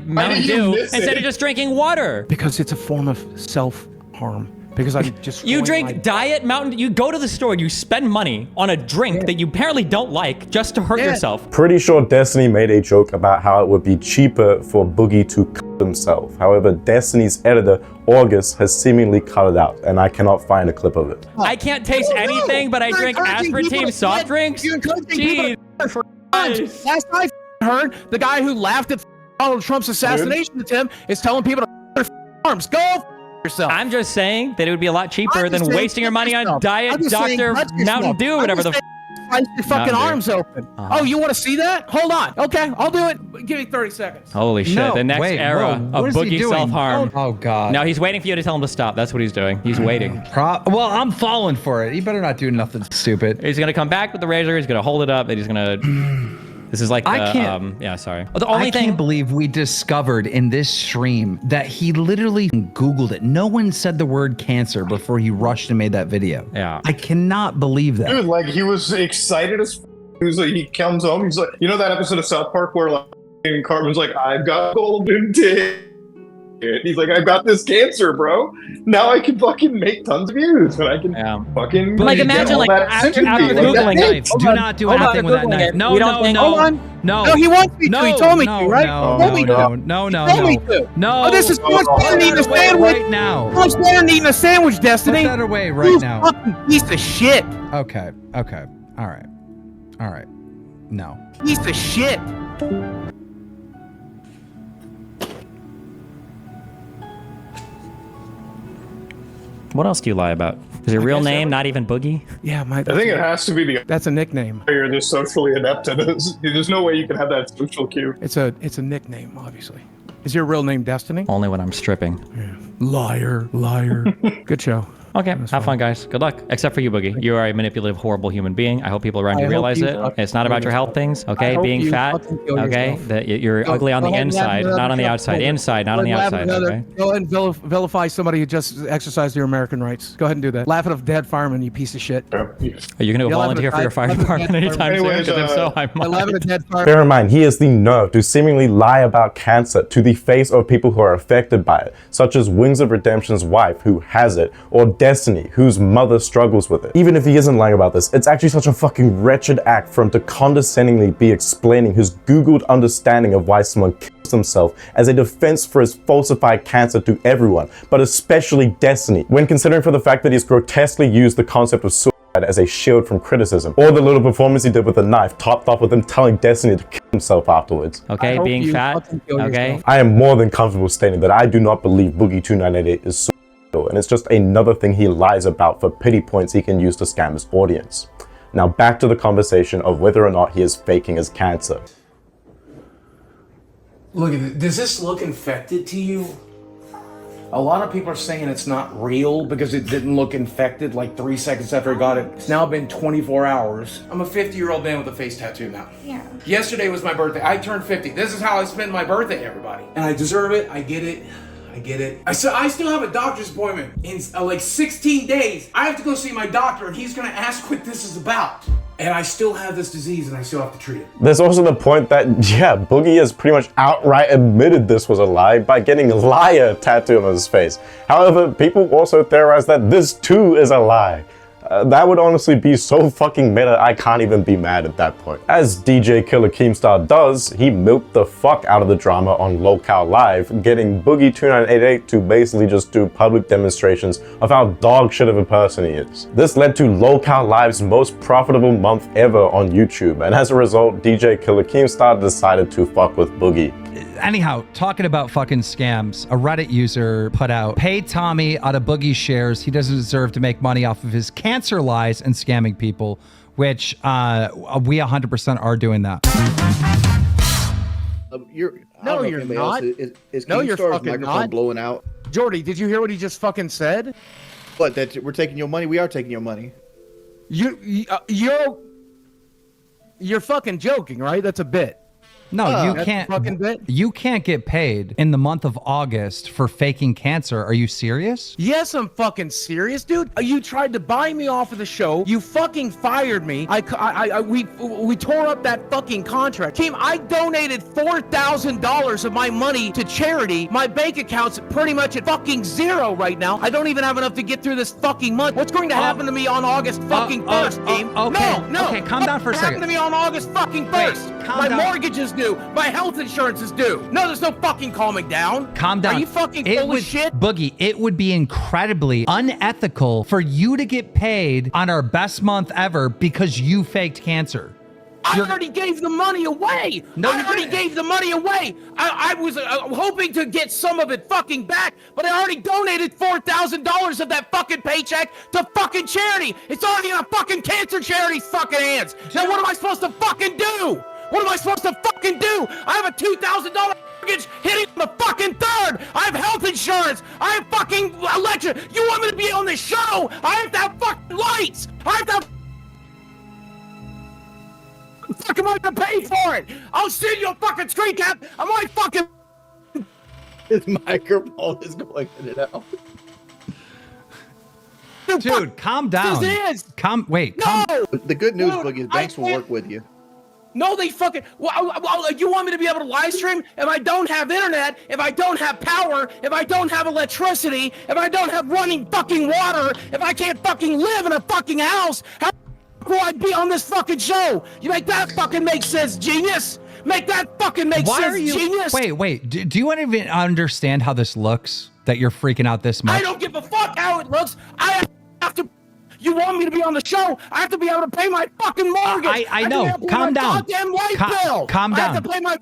Mountain Dew instead of just drinking water? Because it's a form of self-harm. Because I'm just you drink diet Mountain. You go to the store and you spend money on a drink that you apparently don't like just to hurt yourself. Pretty sure Destiny made a joke about how it would be cheaper for Boogie to cut himself. However, Destiny's editor, August, has seemingly cut it out, and I cannot find a clip of it. I can't taste anything, but I drink aspartame soft drinks? Jeez. Last I heard, the guy who laughed at Donald Trump's assassination attempt is telling people to their arms. Go yourself. I'm just saying that it would be a lot cheaper than wasting your money on diet Dr. Mountain Dew, whatever the slice your fucking arms open. Oh, you want to see that? Hold on. Okay, I'll do it. Give me 30 seconds. Holy shit, the next era of Boogie self-harm. Oh, God. No, he's waiting for you to tell him to stop. That's what he's doing. He's waiting. Well, I'm falling for it. He better not do nothing stupid. He's going to come back with the razor. He's going to hold it up, and he's going to... This is like I can't. Yeah, sorry. I can't believe we discovered in this stream that he literally Googled it. No one said the word cancer before he rushed and made that video. Yeah. I cannot believe that. Dude, like he was excited as he was like, he comes home, he's like, you know that episode of South Park where like Cartman's like, I've got golden teeth. He's like, I've got this cancer, bro. Now I can fucking make tons of views, and I can fucking. But like, imagine like after Googling knife. Do not do anything with that knife. No, no. No, he wants me to. He told me to, right? No. Oh, this is someone standing eating a sandwich right now. Someone standing eating a sandwich, Destiny. Put that away right now. Fucking piece of shit. Okay. All right. No. Piece of shit. What else do you lie about? Is your real name not even Boogie? Yeah, I think it has to be the. That's a nickname. You're this socially adept at this. There's no way you can have that social cue. It's a nickname, obviously. Is your real name Destiny? Only when I'm stripping. Yeah. Liar. Good show. Okay, have fun, guys. Good luck. Except for you, Boogie. You are a manipulative, horrible human being. I hope people around you realize it. It's not about your health things, okay? Being fat, okay? That you're ugly on the inside, not on the outside. Inside, not on the outside, okay? Go ahead and vilify somebody who just exercised their American rights. Go ahead and do that. Laugh at a dead fireman, you piece of shit. Are you going to volunteer for your fire department anytime soon? Because if so, I might. Laugh at a dead fireman. Bear in mind, he has the nerve to seemingly lie about cancer to the face of people who are affected by it, such as Wings of Redemption's wife, who has it, or Destiny, whose mother struggles with it. Even if he isn't lying about this, it's actually such a fucking wretched act for him to condescendingly be explaining his Googled understanding of why someone kills himself as a defense for his falsified cancer to everyone, but especially Destiny, when considering for the fact that he's grotesquely used the concept of suicide as a shield from criticism, or the little performance he did with the knife, topped off with him telling Destiny to kill himself afterwards. Okay, being fat, okay? I am more than comfortable stating that I do not believe Boogie2988 is and it's just another thing he lies about for pity points he can use to scam his audience. Now back to the conversation of whether or not he is faking his cancer. Look at it. Does this look infected to you? A lot of people are saying it's not real because it didn't look infected like 3 seconds after I got it. It's now been 24 hours. I'm a 50-year-old man with a face tattoo now. Yeah. Yesterday was my birthday. I turned 50. This is how I spend my birthday, everybody. And I deserve it. I get it. I still have a doctor's appointment in like 16 days. I have to go see my doctor and he's gonna ask what this is about. And I still have this disease and I still have to treat it. There's also the point that, yeah, Boogie has pretty much outright admitted this was a lie by getting liar tattooed on his face. However, people also theorize that this too is a lie. That would honestly be so fucking meta, I can't even be mad at that point. As DJ Killer Keemstar does, he milked the fuck out of the drama on LolCow Live, getting Boogie2988 to basically just do public demonstrations of how dog shit of a person he is. This led to LolCow Live's most profitable month ever on YouTube, and as a result, DJ Killer Keemstar decided to fuck with Boogie. Anyhow, talking about fucking scams, a Reddit user put out, pay Tommy out of Boogie shares. He doesn't deserve to make money off of his cancer lies and scamming people, which we 100% are doing that. No, you're not. Is no, you're Keemstar's fucking microphone not. blowing out? Jordy, did you hear what he just fucking said? What, that we're taking your money? We are taking your money. You're fucking joking, right? That's a bit. No, you can't. You can't get paid in the month of August for faking cancer. Are you serious? Yes, I'm fucking serious, dude. You tried to buy me off of the show. You fucking fired me. We tore up that fucking contract. Team, I donated $4,000 of my money to charity. My bank account's pretty much at fucking zero right now. I don't even have enough to get through this fucking month. What's going to happen to me on August fucking 1st, team? Okay. No. Okay, calm down for a second. What's happening to me on August fucking 1st? My mortgage is due. My health insurance is due. No, there's no fucking calming down. Calm down. Are you fucking full of shit? Boogie, it would be incredibly unethical for you to get paid on our best month ever because you faked cancer. I already gave the money away. I already gave the money away. I was hoping to get some of it fucking back, but I already donated $4,000 of that fucking paycheck to fucking charity. It's already in a fucking cancer charity's fucking hands. Now what am I supposed to fucking do? What am I supposed to fucking do? I have a $2,000 mortgage hitting the fucking 3rd. I have health insurance. I have fucking electric. You want me to be on this show? I have to have fucking lights. I have to have... The fuck am I gonna pay for it? I'll send you a fucking screen cap. I'm like fucking... His microphone is going in and out. Dude, calm down. This is. Wait. The good news, Boogie, is banks will work with you. No, they fucking... Well, you want me to be able to live stream? If I don't have internet, if I don't have power, if I don't have electricity, if I don't have running fucking water, if I can't fucking live in a fucking house, how will I be on this fucking show? You make that fucking make sense, genius? Make that fucking make sense, genius? Wait. Do you even understand how this looks? That you're freaking out this much? I don't give a fuck how it looks. I have to... You want me to be on the show? I have to be able to pay my fucking mortgage. I know. Calm down. Goddamn light bill. Calm down. I have to pay my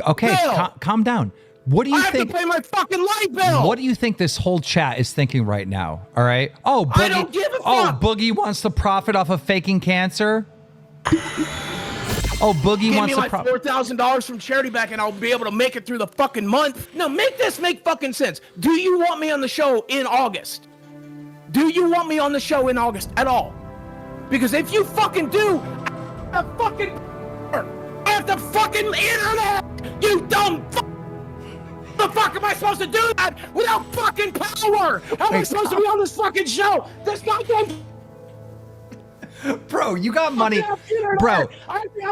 Okay, calm down. What do you think? I have to pay my fucking light bill. What do you think this whole chat is thinking right now? All right. Oh, Boogie, I don't give a fuck. Oh, Boogie wants to profit off of faking cancer. Oh, Boogie wants to profit. Give me like $4,000 from charity back, and I'll be able to make it through the fucking month. No, make this make fucking sense. Do you want me on the show in August? Do you want me on the show in August at all? Because if you fucking do, I have the fucking internet. You dumb fuck. The fuck am I supposed to do that without fucking power? How am I supposed to be on this fucking show? This goddamn... Bro, you got money. Bro,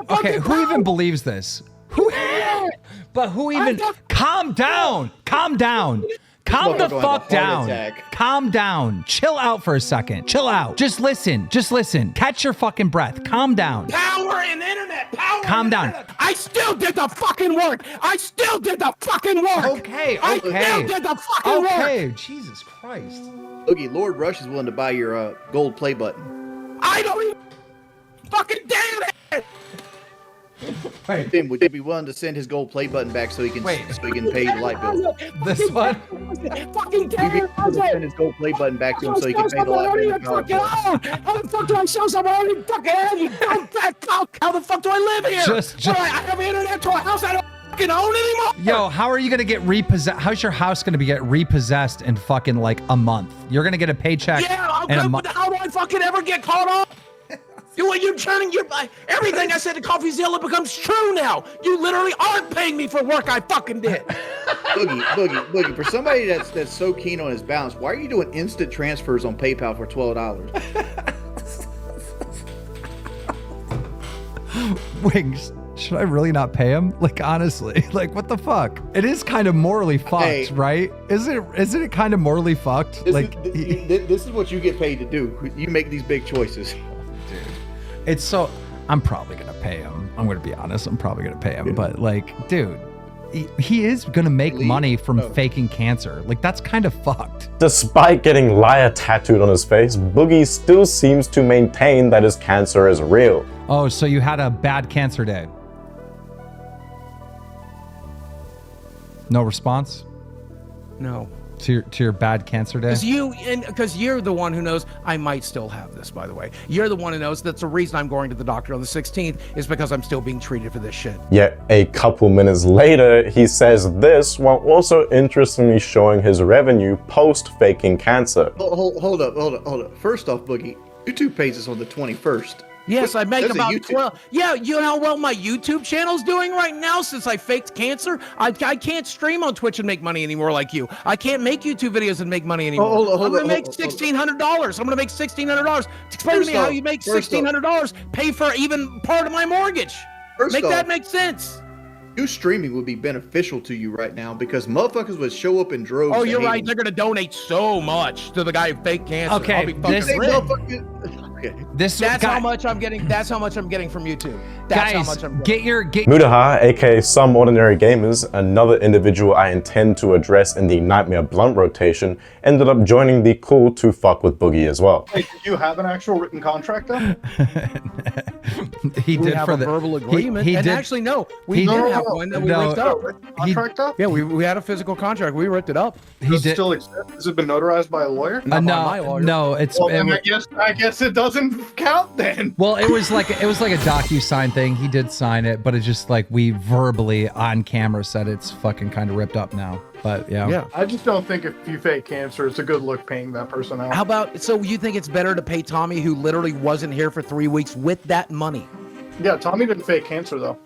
okay, who even believes this? Who even... Calm down. Calm down. Calm the fuck down. Calm down. Chill out for a second. Chill out. Just listen. Catch your fucking breath. Calm down. Power and internet. Calm down. I still did the fucking work. Okay. I still did the fucking work. Okay. Jesus Christ. Boogie, Lord Rush is willing to buy your gold play button. I don't even fucking damn it. Wait. Tim, would you be willing to send his gold play button back so he can pay the light bill? This one? Fucking damn it. Send his gold play button back to him so he can pay the light bill. How the fuck do I show someone already fucking out? You dumb fat cock. How the fuck do I live here? I have internet to a house I don't fucking own anymore. Yo, how are you gonna get repossessed? How's your house gonna get repossessed in fucking like a month? You're gonna get a paycheck in a month. How do I fucking ever get caught up? You're turning everything I said to CoffeeZilla becomes true now. You literally aren't paying me for work I fucking did. Boogie, for somebody that's so keen on his balance, why are you doing instant transfers on PayPal for $12? Wings, Should I really not pay him? Like, honestly, like, what the fuck? It is kind of morally fucked, right? Isn't it kind of morally fucked? This is what you get paid to do. You make these big choices. Dude, it's so. I'm probably gonna pay him. I'm gonna be honest. I'm probably gonna pay him. But like, dude, he is gonna make money from faking cancer. Like, that's kind of fucked. Despite getting liar tattooed on his face, Boogie still seems to maintain that his cancer is real. Oh, so you had a bad cancer day? No response? No. To your bad cancer day? Because you're the one who knows I might still have this, by the way. You're the one who knows that's the reason I'm going to the doctor on the 16th is because I'm still being treated for this shit. Yet a couple minutes later, he says this while also interestingly showing his revenue post-faking cancer. Hold up. First off, Boogie, YouTube pays us on the 21st. Yes, I make That's a about YouTube. 12. Yeah, you know how well my YouTube channel's doing right now since I faked cancer? I can't stream on Twitch and make money anymore like you. I can't make YouTube videos and make money anymore. I'm going to make $1,600. I'm going to make $1,600. Explain to me how you make $1,600 pay for even part of my mortgage. Make that make sense. You streaming would be beneficial to you right now because motherfuckers would show up in droves. Oh, you're right. They're going to donate so much to the guy who faked cancer. Okay, I'll be fucking rich. That's how much I'm getting. That's how much I'm getting from YouTube. That's how much I'm getting. Mudaha, aka Some Ordinary Gamers, another individual I intend to address in the Nightmare Blunt rotation, ended up joining the call to fuck with Boogie as well. Hey, do you have an actual written contract though? He we did have for a the verbal agreement. He and did, actually, no, we did have one that we ripped up. Contract up? Yeah, we had a physical contract. We ripped it up. Does it still exist? Has it been notarized by a lawyer? No, it's. Well, then I guess it doesn't count then. Well, it was like a DocuSign thing. He did sign it, but it's just like we verbally on camera said it's fucking kind of ripped up now. But yeah. I just don't think if you fake cancer, it's a good look paying that person out. How about, so you think it's better to pay Tommy, who literally wasn't here for 3 weeks, with that money? Yeah, Tommy didn't fake cancer though.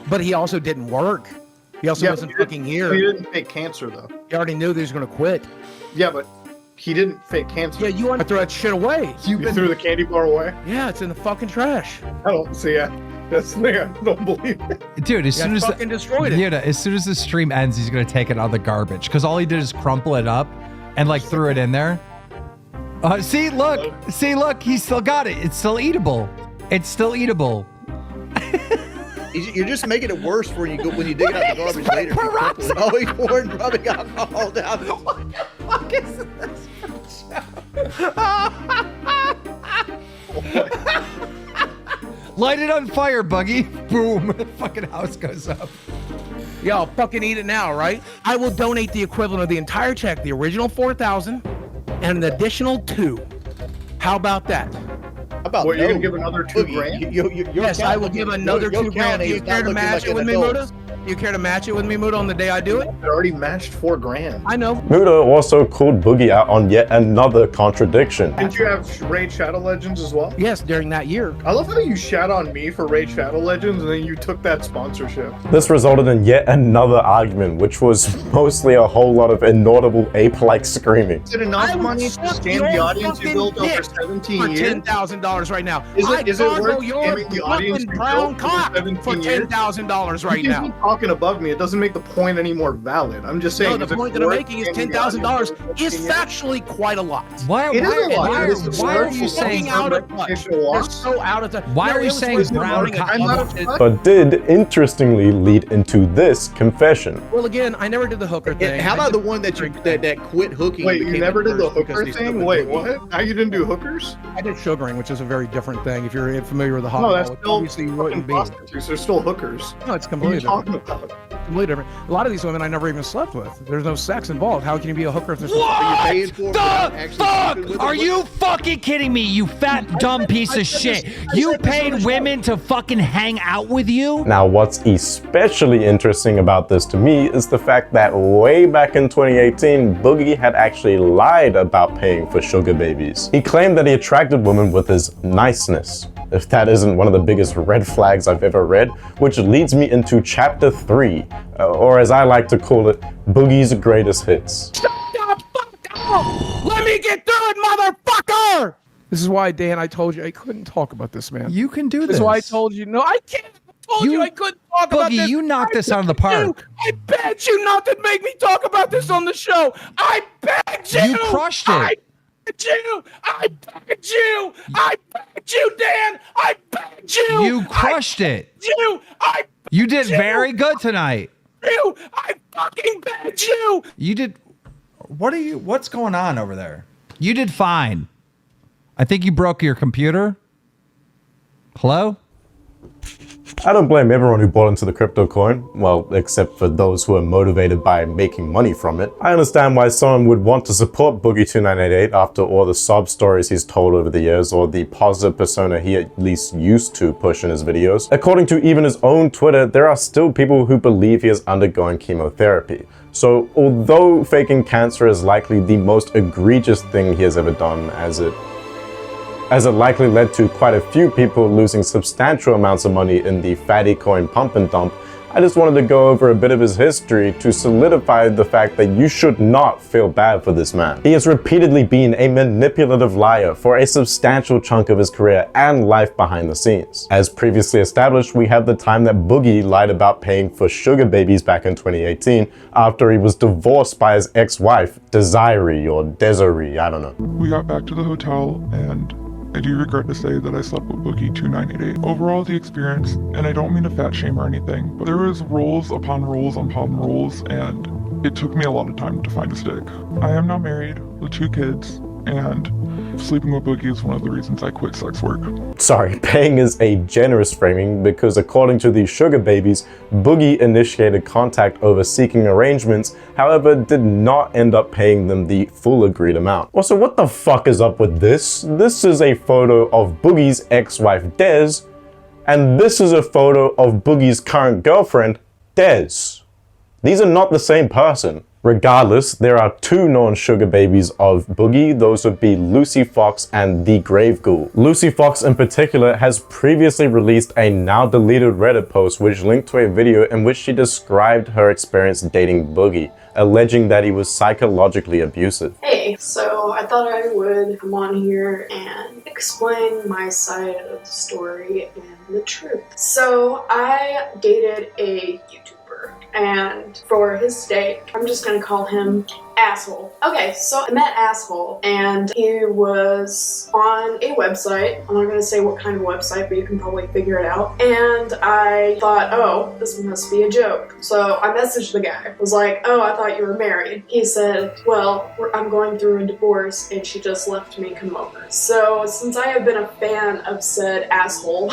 But he also didn't work. He also wasn't fucking here. He didn't fake cancer though. He already knew that he was going to quit. Yeah, but he didn't fake cancer. Yeah, you want to throw that shit away. You threw the candy bar away? Yeah, it's in the fucking trash. I don't see it. That's I don't believe it. Dude, as soon as fucking destroyed it. Yeah, as soon as the stream ends, he's gonna take it out of the garbage because all he did is crumple it up and like threw it in there. See, look, he still got it. It's still eatable. It's still eatable. You're just making it worse when you dig it out the garbage later. Oh, he's pouring rubbing alcohol down. What the fuck is this? Light it on fire, Buggy. Boom. The fucking house goes up. Yeah, I'll fucking eat it now, right? I will donate the equivalent of the entire check, the original $4,000 and an additional $2,000. How about that? What, you're gonna give another $2,000? Yes, I will give another $2,000. Do you care to match it with me, Muda? Do you care to match it with me, Muda, on the day I do it? It already matched $4,000. I know. Muda also called Boogie out on yet another contradiction. Did you have Raid Shadow Legends as well? Yes, during that year. I love how you shat on me for Raid Shadow Legends and then you took that sponsorship. This resulted in yet another argument, which was mostly a whole lot of inaudible ape-like screaming. Is it enough money to scam the audience you built over 17 years? For $10,000 right now. Is it worth your scamming the audience fucking brown cock for $10,000 right now? You're talking above me. It doesn't make the point any more valid. I'm just saying. No, the point that I'm making is $10,000 is factually quite a lot. Why are you saying out of touch? They're so out of touch. Why are you saying brown cock? But did interestingly lead into this confession. Well, again, I never did the hooker thing. How about the one that that quit hooking? Wait, you never did the hooker thing? Wait, what? Now you didn't do hookers? I did sugaring, which is a very different thing. If you're familiar with the hot no, that's still obviously you wouldn't be. Prostitutes. They're still hookers. No, it's completely what are you different. talking about? Completely different. A lot of these women I never even slept with. There's no sex involved. How can you be a hooker if there's What no the fuck? Are you fucking kidding me, you fat dumb piece of shit? You paid women to fucking hang out with you? Now, what's especially interesting about this to me is the fact that way back in 2018, Boogie had actually lied about paying for sugar babies. He claimed that he attracted women with his niceness. If that isn't one of the biggest red flags I've ever read, which leads me into chapter 3, or as I like to call it, Boogie's greatest hits. Shut the fuck up! Let me get through it, motherfucker! This is why, Dan, I told you I couldn't talk about this, man. You can do this. This is why I told you, no, I can't told you I couldn't talk about this. Boogie, you knocked this out of the park. I begged you not to make me talk about this on the show. I begged you. You crushed it. I begged you. I begged you. I begged you, Dan. I begged you. You crushed it. You did very good tonight. I fucking begged you. You did. What's going on over there? You did fine. I think you broke your computer. Hello? I don't blame everyone who bought into the crypto coin, well, except for those who are motivated by making money from it. I understand why someone would want to support Boogie2988 after all the sob stories he's told over the years, or the positive persona he at least used to push in his videos. According to even his own Twitter, there are still people who believe he is undergoing chemotherapy. So although faking cancer is likely the most egregious thing he has ever done, as it likely led to quite a few people losing substantial amounts of money in the Faddy coin pump and dump, I just wanted to go over a bit of his history to solidify the fact that you should not feel bad for this man. He has repeatedly been a manipulative liar for a substantial chunk of his career and life behind the scenes. As previously established, we have the time that Boogie lied about paying for sugar babies back in 2018 after he was divorced by his ex-wife, Desiree or Desiree, I don't know. We got back to the hotel and I do regret to say that I slept with Boogie2988. Overall, the experience, and I don't mean to fat shame or anything, but there was rolls upon rolls upon rolls, and it took me a lot of time to find a stick. I am now married with 2 kids, and sleeping with Boogie is one of the reasons I quit sex work. Sorry, paying is a generous framing because according to these sugar babies, Boogie initiated contact over seeking arrangements, however did not end up paying them the full agreed amount. Also, what the fuck is up with this? This is a photo of Boogie's ex-wife Des, and this is a photo of Boogie's current girlfriend, Des. These are not the same person. Regardless, there are 2 known sugar babies of Boogie. Those would be Lucy Fox and the Grave Ghoul. Lucy Fox in particular has previously released a now deleted Reddit post which linked to a video in which she described her experience dating Boogie, alleging that he was psychologically abusive. Hey, so I thought I would come on here and explain my side of the story and the truth. So I dated a YouTuber. And for his sake, I'm just gonna call him Asshole. Okay, so I met Asshole, and he was on a website. I'm not gonna say what kind of website, but you can probably figure it out. And I thought, oh, this must be a joke. So I messaged the guy. I was like, oh, I thought you were married. He said, well, I'm going through a divorce, and she just left me, come over. So since I have been a fan of said Asshole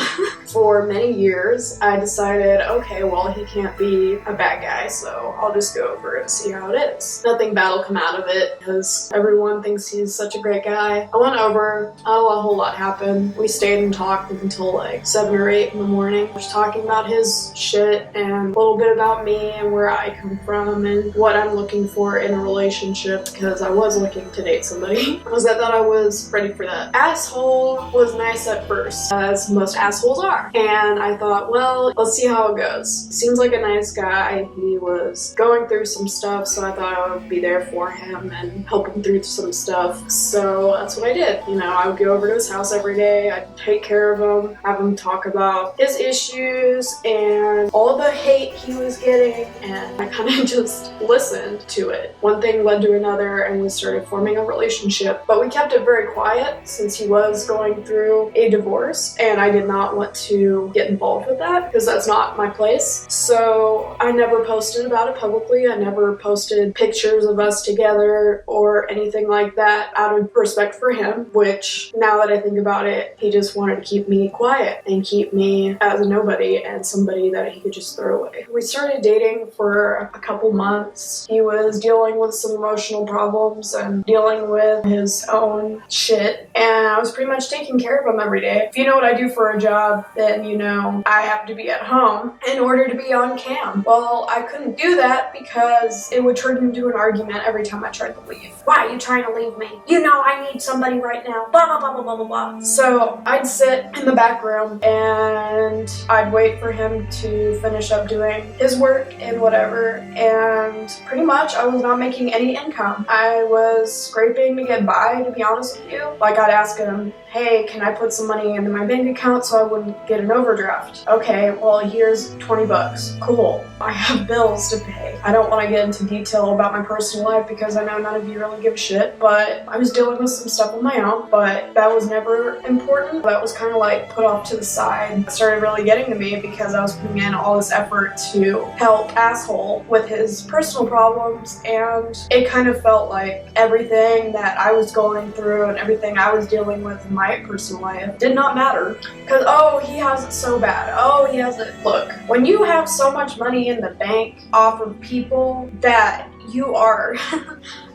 for many years, I decided, okay, well, he can't be a bad guy, so I'll just go over and see how it is. Nothing bad will come out of it because everyone thinks he's such a great guy. I went over, not a whole lot happened. We stayed and talked until like 7 or 8 in the morning. Just talking about his shit and a little bit about me and where I come from and what I'm looking for in a relationship, because I was looking to date somebody. I thought I was ready for that. Asshole was nice at first, as most assholes are. And I thought, well, let's see how it goes. Seems like a nice guy. He was going through some stuff, so I thought I would be there for him and help him through some stuff. So that's what I did. You know, I would go over to his house every day. I'd take care of him, have him talk about his issues and all the hate he was getting, and I kind of just listened to it. One thing led to another, and we started forming a relationship. But we kept it very quiet since he was going through a divorce, and I did not want to get involved with that because that's not my place. So I never posted about it publicly. I never posted pictures of us together or anything like that out of respect for him, which now that I think about it, he just wanted to keep me quiet and keep me as a nobody and somebody that he could just throw away. We started dating for a couple months. He was dealing with some emotional problems and dealing with his own shit, and I was pretty much taking care of him every day. If you know what I do for a job, then you know I have to be at home in order to be on cam. Well, I couldn't do that because it would turn into an argument and every time I tried to leave. Why are you trying to leave me? You know I need somebody right now. Blah, blah, blah, blah, blah, blah, blah. So I'd sit in the back room and I'd wait for him to finish up doing his work and whatever. And pretty much I was not making any income. I was scraping to get by, to be honest with you. Like I'd ask him, hey, can I put some money into my bank account so I wouldn't get an overdraft? Okay, well, here's 20 bucks. Cool. I have bills to pay. I don't want to get into detail about my personal life because I know none of you really give a shit, but I was dealing with some stuff on my own, but that was never important. That was kind of like put off to the side. It started really getting to me because I was putting in all this effort to help Asshole with his personal problems, and it kind of felt like everything that I was going through and everything I was dealing with in my personal life did not matter. Because, oh, he has it so bad. Oh, he has it. Look, when you have so much money in the bank off of people that you are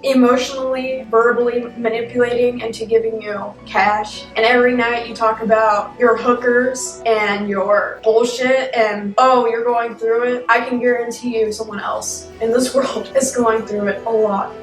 emotionally, verbally manipulating into giving you cash, and every night you talk about your hookers and your bullshit and, oh, you're going through it, I can guarantee you someone else in this world is going through it a lot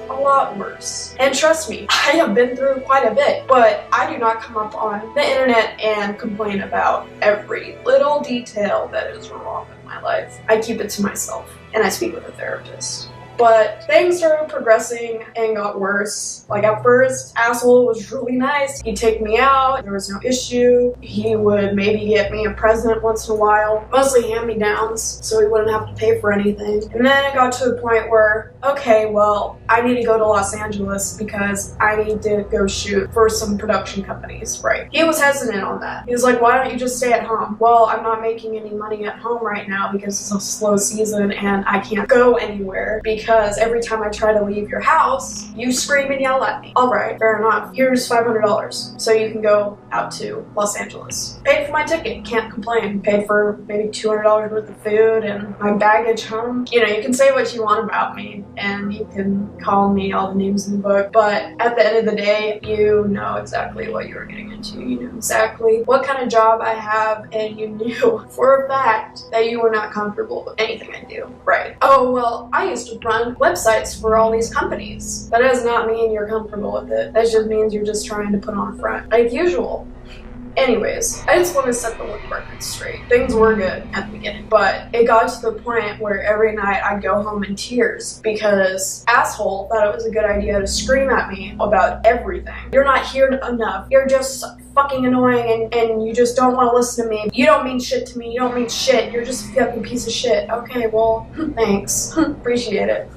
worse. And trust me, I have been through quite a bit, but I do not come up on the internet and complain about every little detail that is wrong in my life. I keep it to myself, and I speak with a therapist. But things started progressing and got worse. Like at first, Asshole was really nice. He'd take me out, there was no issue. He would maybe get me a present once in a while, mostly hand-me-downs, so he wouldn't have to pay for anything. And then it got to the point where, okay, well, I need to go to Los Angeles because I need to go shoot for some production companies, right? He was hesitant on that. He was like, why don't you just stay at home? Well, I'm not making any money at home right now because it's a slow season and I can't go anywhere because every time I try to leave your house, you scream and yell at me. All right, fair enough. Here's $500 so you can go out to Los Angeles. Paid for my ticket, can't complain. Paid for maybe $200 worth of food and my baggage home. You know, you can say what you want about me and you can call me all the names in the book, but at the end of the day, you know exactly what you were getting into. You know exactly what kind of job I have, and you knew for a fact that you were not comfortable with anything I do. Right. Oh, well, I used to run websites for all these companies. That does not mean you're comfortable with it. That just means you're just trying to put on a front, like usual. Anyways, I just want to set the record straight. Things were good at the beginning, but it got to the point where every night I'd go home in tears because Asshole thought it was a good idea to scream at me about everything. You're not here enough. You're just fucking annoying and you just don't want to listen to me. You don't mean shit to me. You don't mean shit. You're just a fucking piece of shit. Okay, well, thanks. Appreciate it.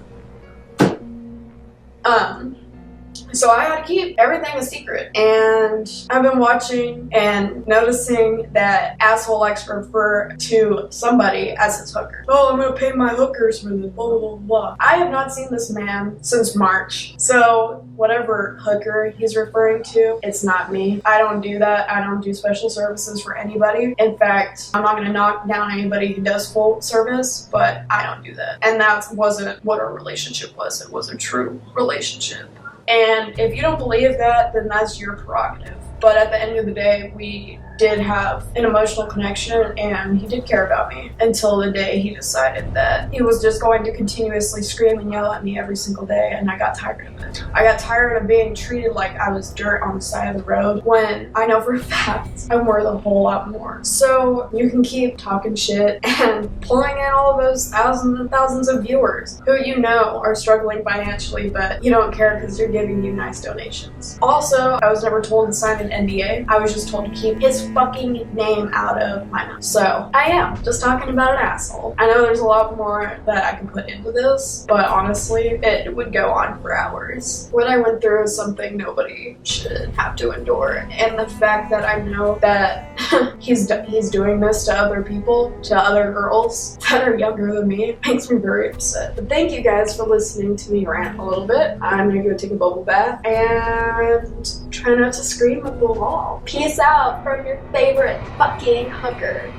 So I had to keep everything a secret, and I've been watching and noticing that Asshole likes to refer to somebody as his hooker. Oh, I'm gonna pay my hookers for this, blah, blah, blah, blah. I have not seen this man since March, so whatever hooker he's referring to, it's not me. I don't do that. I don't do special services for anybody. In fact, I'm not gonna knock down anybody who does full service, but I don't do that. And that wasn't what our relationship was. It was a true relationship. And if you don't believe that, then that's your prerogative. But at the end of the day, we did have an emotional connection and he did care about me until the day he decided that he was just going to continuously scream and yell at me every single day, and I got tired of it. I got tired of being treated like I was dirt on the side of the road when I know for a fact I'm worth a whole lot more. So you can keep talking shit and pulling in all of those thousands and thousands of viewers who you know are struggling financially, but you don't care because they're giving you nice donations. Also, I was never told to sign an NDA. I was just told to keep his fucking name out of my mouth. So I am just talking about an asshole. I know there's a lot more that I can put into this, but honestly, it would go on for hours. What I went through is something nobody should have to endure, and the fact that I know that he's doing this to other people, to other girls that are younger than me, makes me very upset. But thank you guys for listening to me rant a little bit. I'm gonna go take a bubble bath and try not to scream at the wall. Peace out from your favorite fucking hooker.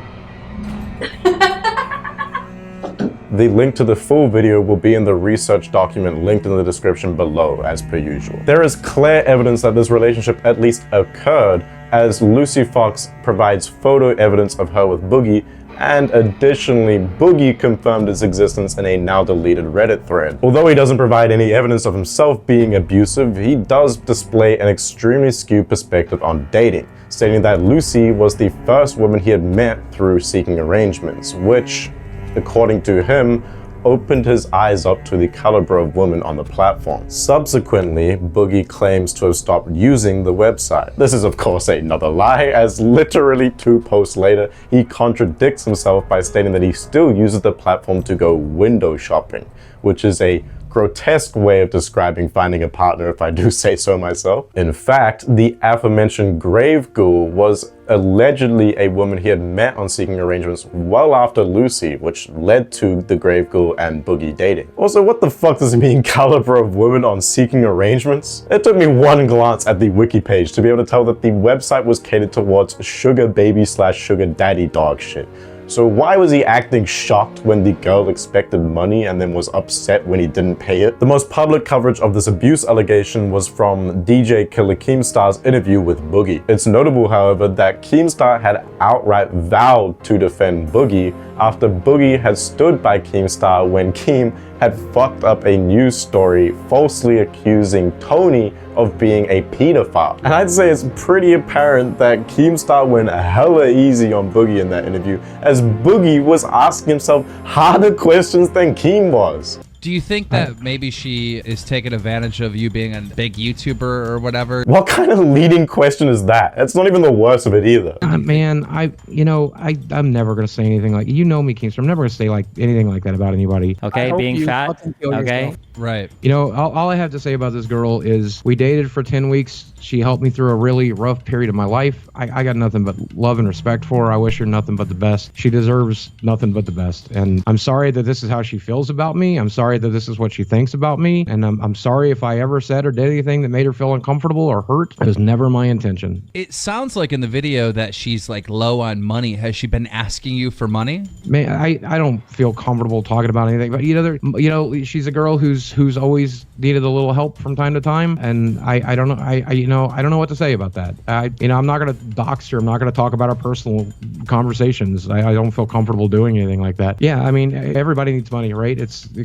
The link to the full video will be in the research document linked in the description below, as per usual. There is clear evidence that this relationship at least occurred, as Lucy Fox provides photo evidence of her with Boogie And additionally, Boogie confirmed its existence in a now deleted Reddit thread. Although he doesn't provide any evidence of himself being abusive, he does display an extremely skewed perspective on dating, stating that Lucy was the first woman he had met through seeking arrangements, which, according to him, opened his eyes up to the caliber of women on the platform. Subsequently, Boogie claims to have stopped using the website. This is of course another lie, as literally 2 posts later, he contradicts himself by stating that he still uses the platform to go window shopping, which is a grotesque way of describing finding a partner, if I do say so myself. In fact, the aforementioned Grave Ghoul was allegedly a woman he had met on Seeking Arrangements well after Lucy, which led to the Grave Ghoul and Boogie dating. Also, what the fuck does it mean, caliber of women on Seeking Arrangements? It took me one glance at the wiki page to be able to tell that the website was catered towards sugar baby / sugar daddy dog shit. So why was he acting shocked when the girl expected money and then was upset when he didn't pay it? The most public coverage of this abuse allegation was from DJ Killer Keemstar's interview with Boogie. It's notable, however, that Keemstar had outright vowed to defend Boogie after Boogie had stood by Keemstar when Keem had fucked up a news story falsely accusing Tony of being a pedophile. And I'd say it's pretty apparent that Keemstar went hella easy on Boogie in that interview, as Boogie was asking himself harder questions than Keem was. Do you think that maybe she is taking advantage of you being a big YouTuber or whatever? What kind of leading question is that? It's not even the worst of it either. Man, I'm never gonna say anything like, you know me, Keemstar. I'm never gonna say like anything like that about anybody. Okay, being fat. Okay. Right. You know, all I have to say about this girl is we dated for 10 weeks. She helped me through a really rough period of my life. I got nothing but love and respect for her. I wish her nothing but the best. She deserves nothing but the best. And I'm sorry that this is how she feels about me. I'm sorry that this is what she thinks about me. And I'm sorry if I ever said or did anything that made her feel uncomfortable or hurt. It was never my intention. It sounds like in the video that she's like low on money. Has she been asking you for money? Man, I don't feel comfortable talking about anything, but you know, she's a girl who's always needed a little help from time to time, and I don't know, I don't know what to say about that. I'm not gonna dox her. I'm not gonna talk about our personal conversations. I don't feel comfortable doing anything like that. Yeah, I mean, everybody needs money, right?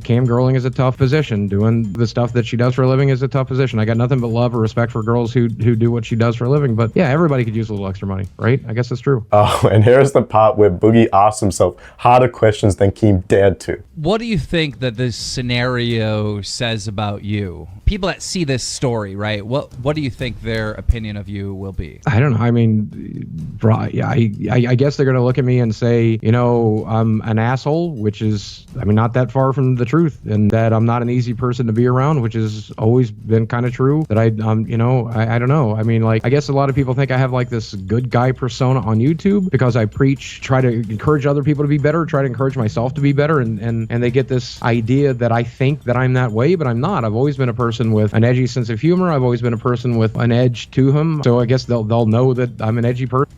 Cam girling is a tough position. Doing the stuff that she does for a living is a tough position. I got nothing but love or respect for girls who do what she does for a living, but yeah, everybody could use a little extra money, right? I guess that's true. Oh, and here's the part where Boogie asks himself harder questions than Keem dared to. What do you think that this scenario says about you? People that see this story, right? What do you think their opinion of you will be? I don't know. I mean, I guess they're gonna look at me and say, I'm an asshole, which is, not that far from the truth, and that I'm not an easy person to be around, which has always been kind of true. That I don't know. I guess a lot of people think I have like this good guy persona on YouTube because I try to encourage other people to be better, try to encourage myself to be better, and they get this idea that I think that I'm that way, but I'm not. I've always been a person with an edgy sense of humor. I've always been a person with an edge to him, so I guess they'll know that I'm an edgy person.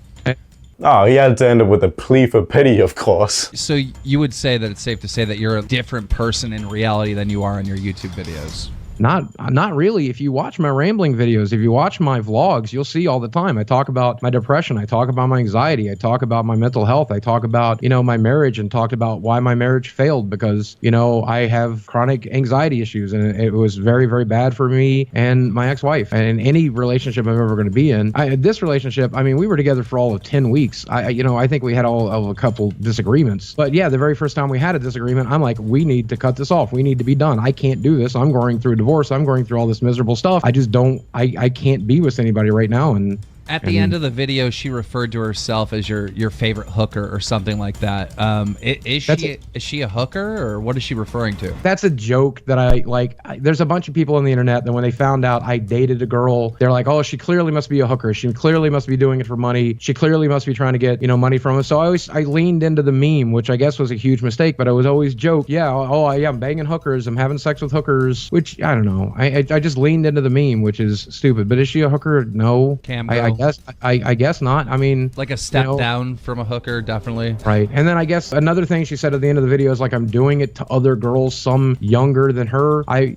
Oh, he had to end it with a plea for pity, of course. So you would say that it's safe to say that you're a different person in reality than you are in your YouTube videos? Not really. If you watch my rambling videos, if you watch my vlogs, you'll see all the time. I talk about my depression. I talk about my anxiety. I talk about my mental health. I talk about, my marriage, and talked about why my marriage failed because, I have chronic anxiety issues, and it was very, very bad for me and my ex-wife and any relationship I'm ever going to be in. This relationship, we were together for all of 10 weeks. I think we had all of a couple disagreements, but yeah, the very first time we had a disagreement, I'm like, we need to cut this off. We need to be done. I can't do this. I'm going through a divorce. I'm going through all this miserable stuff. I just I can't be with anybody right now. And at the end of the video, she referred to herself as your favorite hooker or something like that. Is she a hooker, or what is she referring to? That's a joke that I like. There's a bunch of people on the internet that when they found out I dated a girl, they're like, oh, she clearly must be a hooker. She clearly must be doing it for money. She clearly must be trying to get, money from us. So I leaned into the meme, which I guess was a huge mistake, but I was always joke. Yeah. I'm banging hookers. I'm having sex with hookers, which I don't know. I just leaned into the meme, which is stupid. But is she a hooker? No. Cam girl. I guess not. I mean, like a step down from a hooker, definitely. Right. And then I guess another thing she said at the end of the video is like, I'm doing it to other girls, some younger than her. I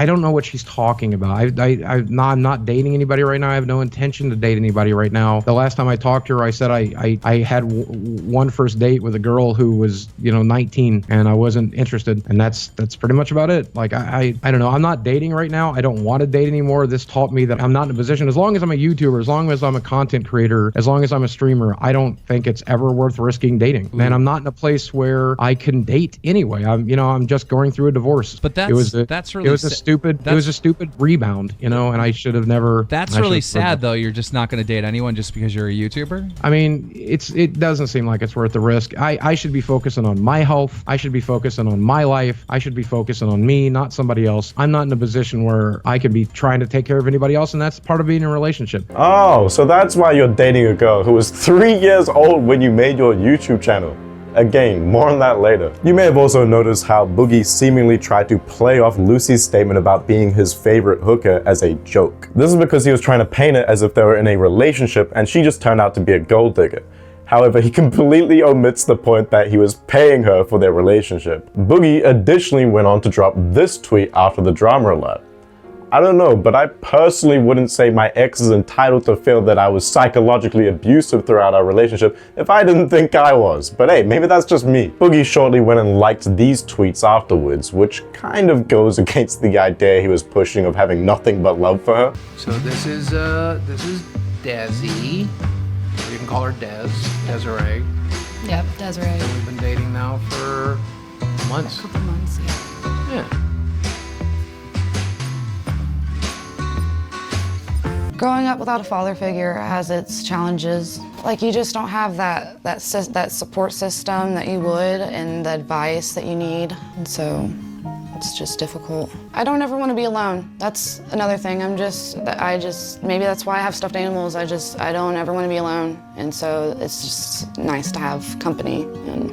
don't know what she's talking about. I'm not dating anybody right now. I have no intention to date anybody right now. The last time I talked to her, I said I had one first date with a girl who was 19, and I wasn't interested, and that's pretty much about it. Like I don't know. I'm not dating right now. I don't want to date anymore. This taught me that I'm not in a position, as long as I'm a YouTuber, as long as I'm a content creator, as long as I'm a streamer, I don't think it's ever worth risking dating. And I'm not in a place where I can date anyway. I'm just going through a divorce. But it was a stupid rebound, and I should have never. That's really sad though. You're just not going to date anyone just because you're a YouTuber. I mean, it doesn't seem like it's worth the risk. I should be focusing on my health. I should be focusing on my life. I should be focusing on me, not somebody else. I'm not in a position where I can be trying to take care of anybody else, and that's part of being in a relationship. Oh, so that's why you're dating a girl who was 3 years old when you made your YouTube channel. Again, more on that later. You may have also noticed how Boogie seemingly tried to play off Lucy's statement about being his favorite hooker as a joke. This is because he was trying to paint it as if they were in a relationship and she just turned out to be a gold digger. However, he completely omits the point that he was paying her for their relationship. Boogie additionally went on to drop this tweet after the drama alert. I don't know, but I personally wouldn't say my ex is entitled to feel that I was psychologically abusive throughout our relationship if I didn't think I was. But hey, maybe that's just me. Boogie shortly went and liked these tweets afterwards, which kind of goes against the idea he was pushing of having nothing but love for her. So this is Desi. You can call her Desiree. Yep, Desiree. And we've been dating now for months. A couple months, yeah. Yeah. Growing up without a father figure has its challenges. Like, you just don't have that support system that you would, and the advice that you need, and so it's just difficult. I don't ever want to be alone. That's another thing. Maybe that's why I have stuffed animals. I don't ever want to be alone, and so it's just nice to have company. And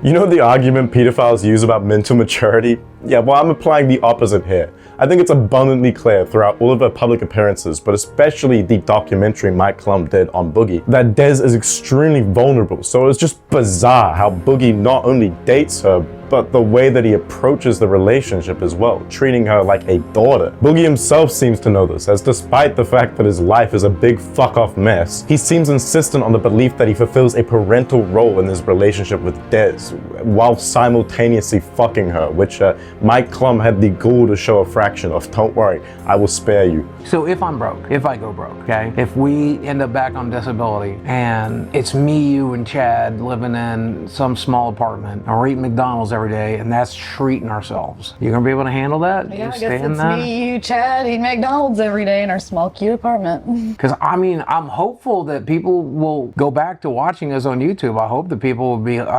you know the argument pedophiles use about mental maturity? Yeah, well, I'm applying the opposite here. I think it's abundantly clear throughout all of her public appearances, but especially the documentary Mike Klum did on Boogie, that Des is extremely vulnerable. So it's just bizarre how Boogie not only dates her, but the way that he approaches the relationship as well, treating her like a daughter. Boogie himself seems to know this, as despite the fact that his life is a big fuck-off mess, he seems insistent on the belief that he fulfills a parental role in his relationship with Des, while simultaneously fucking her, which Mike Klum had the gall to show a fraction of. Don't worry, I will spare you. So if I'm broke, if I go broke, okay? If we end up back on disability and it's me, you, and Chad living in some small apartment and we're eating McDonald's every day and that's treating ourselves, you gonna be able to handle that? yeah, You I stay guess in it's that? me, you, Chad, eat McDonald's every day in our small, cute apartment. Because I mean, I'm hopeful that people will go back to watching us on YouTube. I'm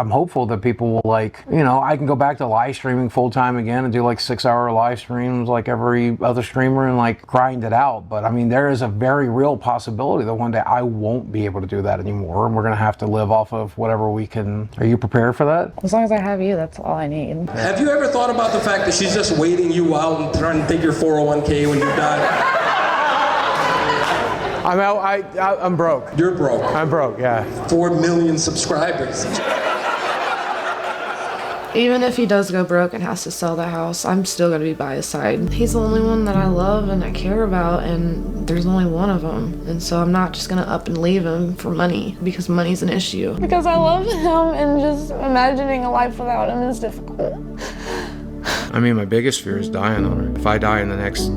hopeful that people will, like, I can go back to live streaming full time again and do like 6-hour live streams like every other streamer and like grind it out. But I mean, there is a very real possibility that one day I won't be able to do that anymore, and we're gonna have to live off of whatever we can. Are you prepared for that? As long as I have you, that's all I need. Have you ever thought about the fact that she's just waiting you out and trying to take your 401k when you die? I'm out. I'm broke. You're broke. I'm broke, yeah. 4 million subscribers. Even if he does go broke and has to sell the house, I'm still gonna be by his side. He's the only one that I love and I care about, and there's only one of them. And so I'm not just gonna up and leave him for money, because money's an issue. Because I love him, and just imagining a life without him is difficult. I mean, my biggest fear is dying on her. If I die in the next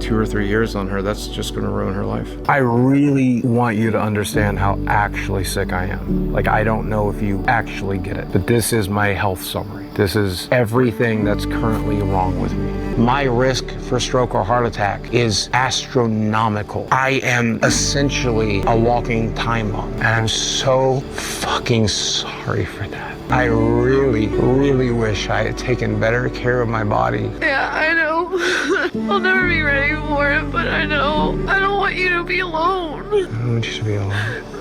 2 or 3 years on her, that's just gonna ruin her life. I really want you to understand how actually sick I am. Like, I don't know if you actually get it, but this is my health summary. This is everything that's currently wrong with me. My risk for stroke or heart attack is astronomical. I am essentially a walking time bomb, and I'm so fucking sorry for that. I really, really wish I had taken better care of my body. Yeah, I know. I'll never be ready for it, but I know. I don't want you to be alone. I don't want you to be alone.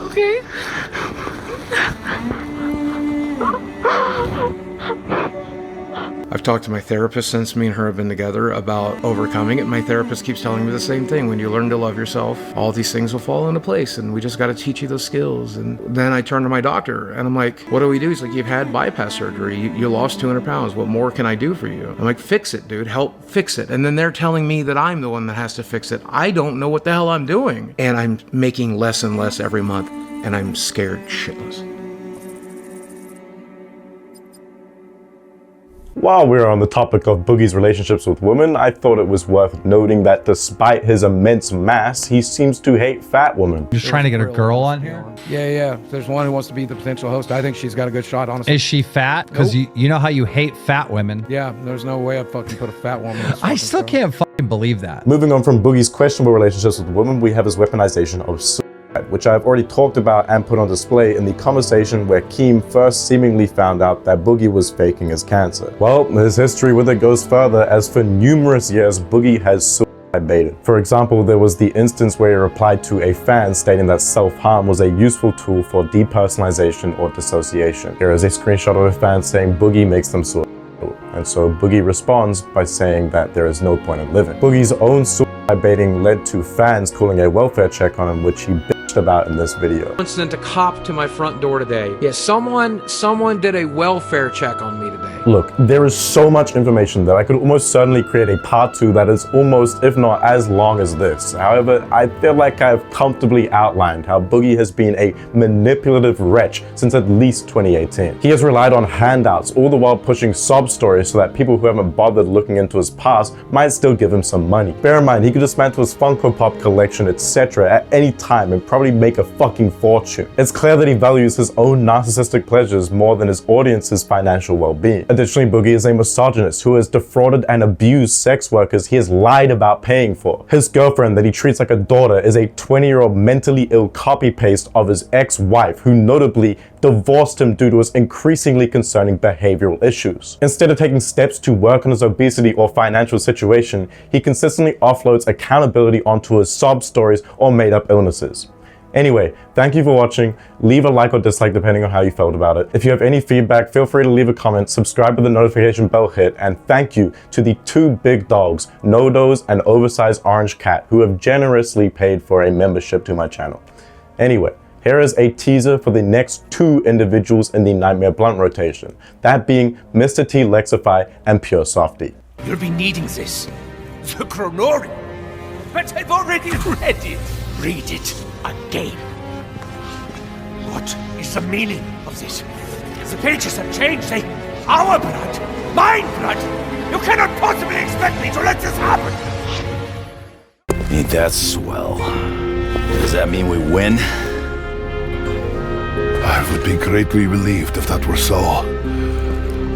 Okay? I've talked to my therapist since me and her have been together about overcoming it. My therapist keeps telling me the same thing. When you learn to love yourself, all these things will fall into place, and we just got to teach you those skills. And then I turn to my doctor and I'm like, what do we do? He's like, you've had bypass surgery. You lost 200 pounds. What more can I do for you? I'm like, fix it, dude. Help fix it. And then they're telling me that I'm the one that has to fix it. I don't know what the hell I'm doing. And I'm making less and less every month, and I'm scared shitless. While we're on the topic of Boogie's relationships with women, I thought it was worth noting that despite his immense mass, he seems to hate fat women. Just trying to get a girl on here? Yeah. There's one who wants to be the potential host. I think she's got a good shot, honestly. Is she fat? Because you know how you hate fat women. Yeah, there's no way I'd fucking put a fat woman in this I still can't fucking believe that. Moving on from Boogie's questionable relationships with women, we have his weaponization of suicide, which I've already talked about and put on display in the conversation where Keem first seemingly found out that Boogie was faking his cancer. Well, his history with it goes further, as for numerous years, Boogie has suicide baited. For example, there was the instance where he replied to a fan stating that self-harm was a useful tool for depersonalization or dissociation. Here is a screenshot of a fan saying Boogie makes them suicidal. And so Boogie responds by saying that there is no point in living. Boogie's own suicide baiting led to fans calling a welfare check on him, which he bitched about in this video. Sent a cop to my front door today. Yeah, someone did a welfare check on me today. Look, there is so much information that I could almost certainly create a part 2 that is almost, if not as long as this. However, I feel like I've comfortably outlined how Boogie has been a manipulative wretch since at least 2018. He has relied on handouts, all the while pushing sob stories so that people who haven't bothered looking into his past might still give him some money. Bear in mind, he could dismantle his Funko Pop collection, etc. at any time and probably make a fucking fortune. It's clear that he values his own narcissistic pleasures more than his audience's financial well-being. Additionally, Boogie is a misogynist who has defrauded and abused sex workers he has lied about paying for. His girlfriend that he treats like a daughter is a 20-year-old mentally ill copy-paste of his ex-wife, who notably divorced him due to his increasingly concerning behavioral issues. Instead of taking steps to work on his obesity or financial situation, he consistently offloads accountability onto his sob stories or made-up illnesses. Anyway, thank you for watching. Leave a like or dislike depending on how you felt about it. If you have any feedback, feel free to leave a comment, subscribe with the notification bell hit, and thank you to the 2 big dogs, Nodos and Oversized Orange Cat, who have generously paid for a membership to my channel. Anyway, here is a teaser for the next 2 individuals in the Nightmare Blunt rotation, that being Mr. T Lexify and Pure Softy. You'll be needing this. The Chronorium. But I've already read it. Read it again. What is the meaning of this? The pages have changed. They... Our blood. Mine blood. You cannot possibly expect me to let this happen. Ain't that swell? Does that mean we win? I would be greatly relieved if that were so.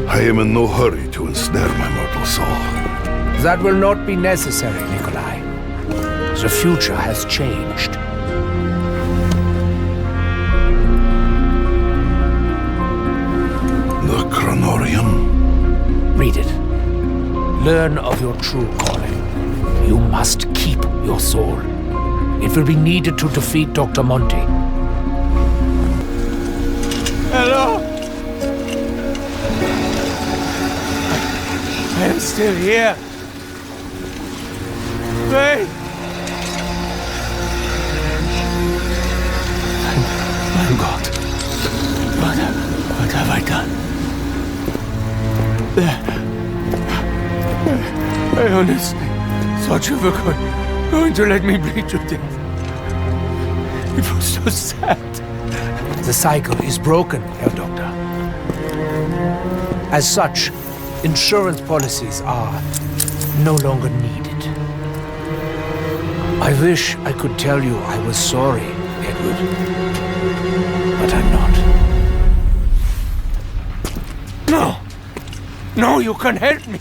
I am in no hurry to ensnare my mortal soul. That will not be necessary, Nikolai. The future has changed. The Chronorium? Read it. Learn of your true calling. You must keep your soul. It will be needed to defeat Dr. Monty. Hello? I am still here. Wait. My God. What have I done? I honestly thought you were going to let me bleed to death. It was so sad. The cycle is broken, Herr Doctor. As such, insurance policies are no longer needed. I wish I could tell you I was sorry, Edward, but I'm not. No! No, you can help me!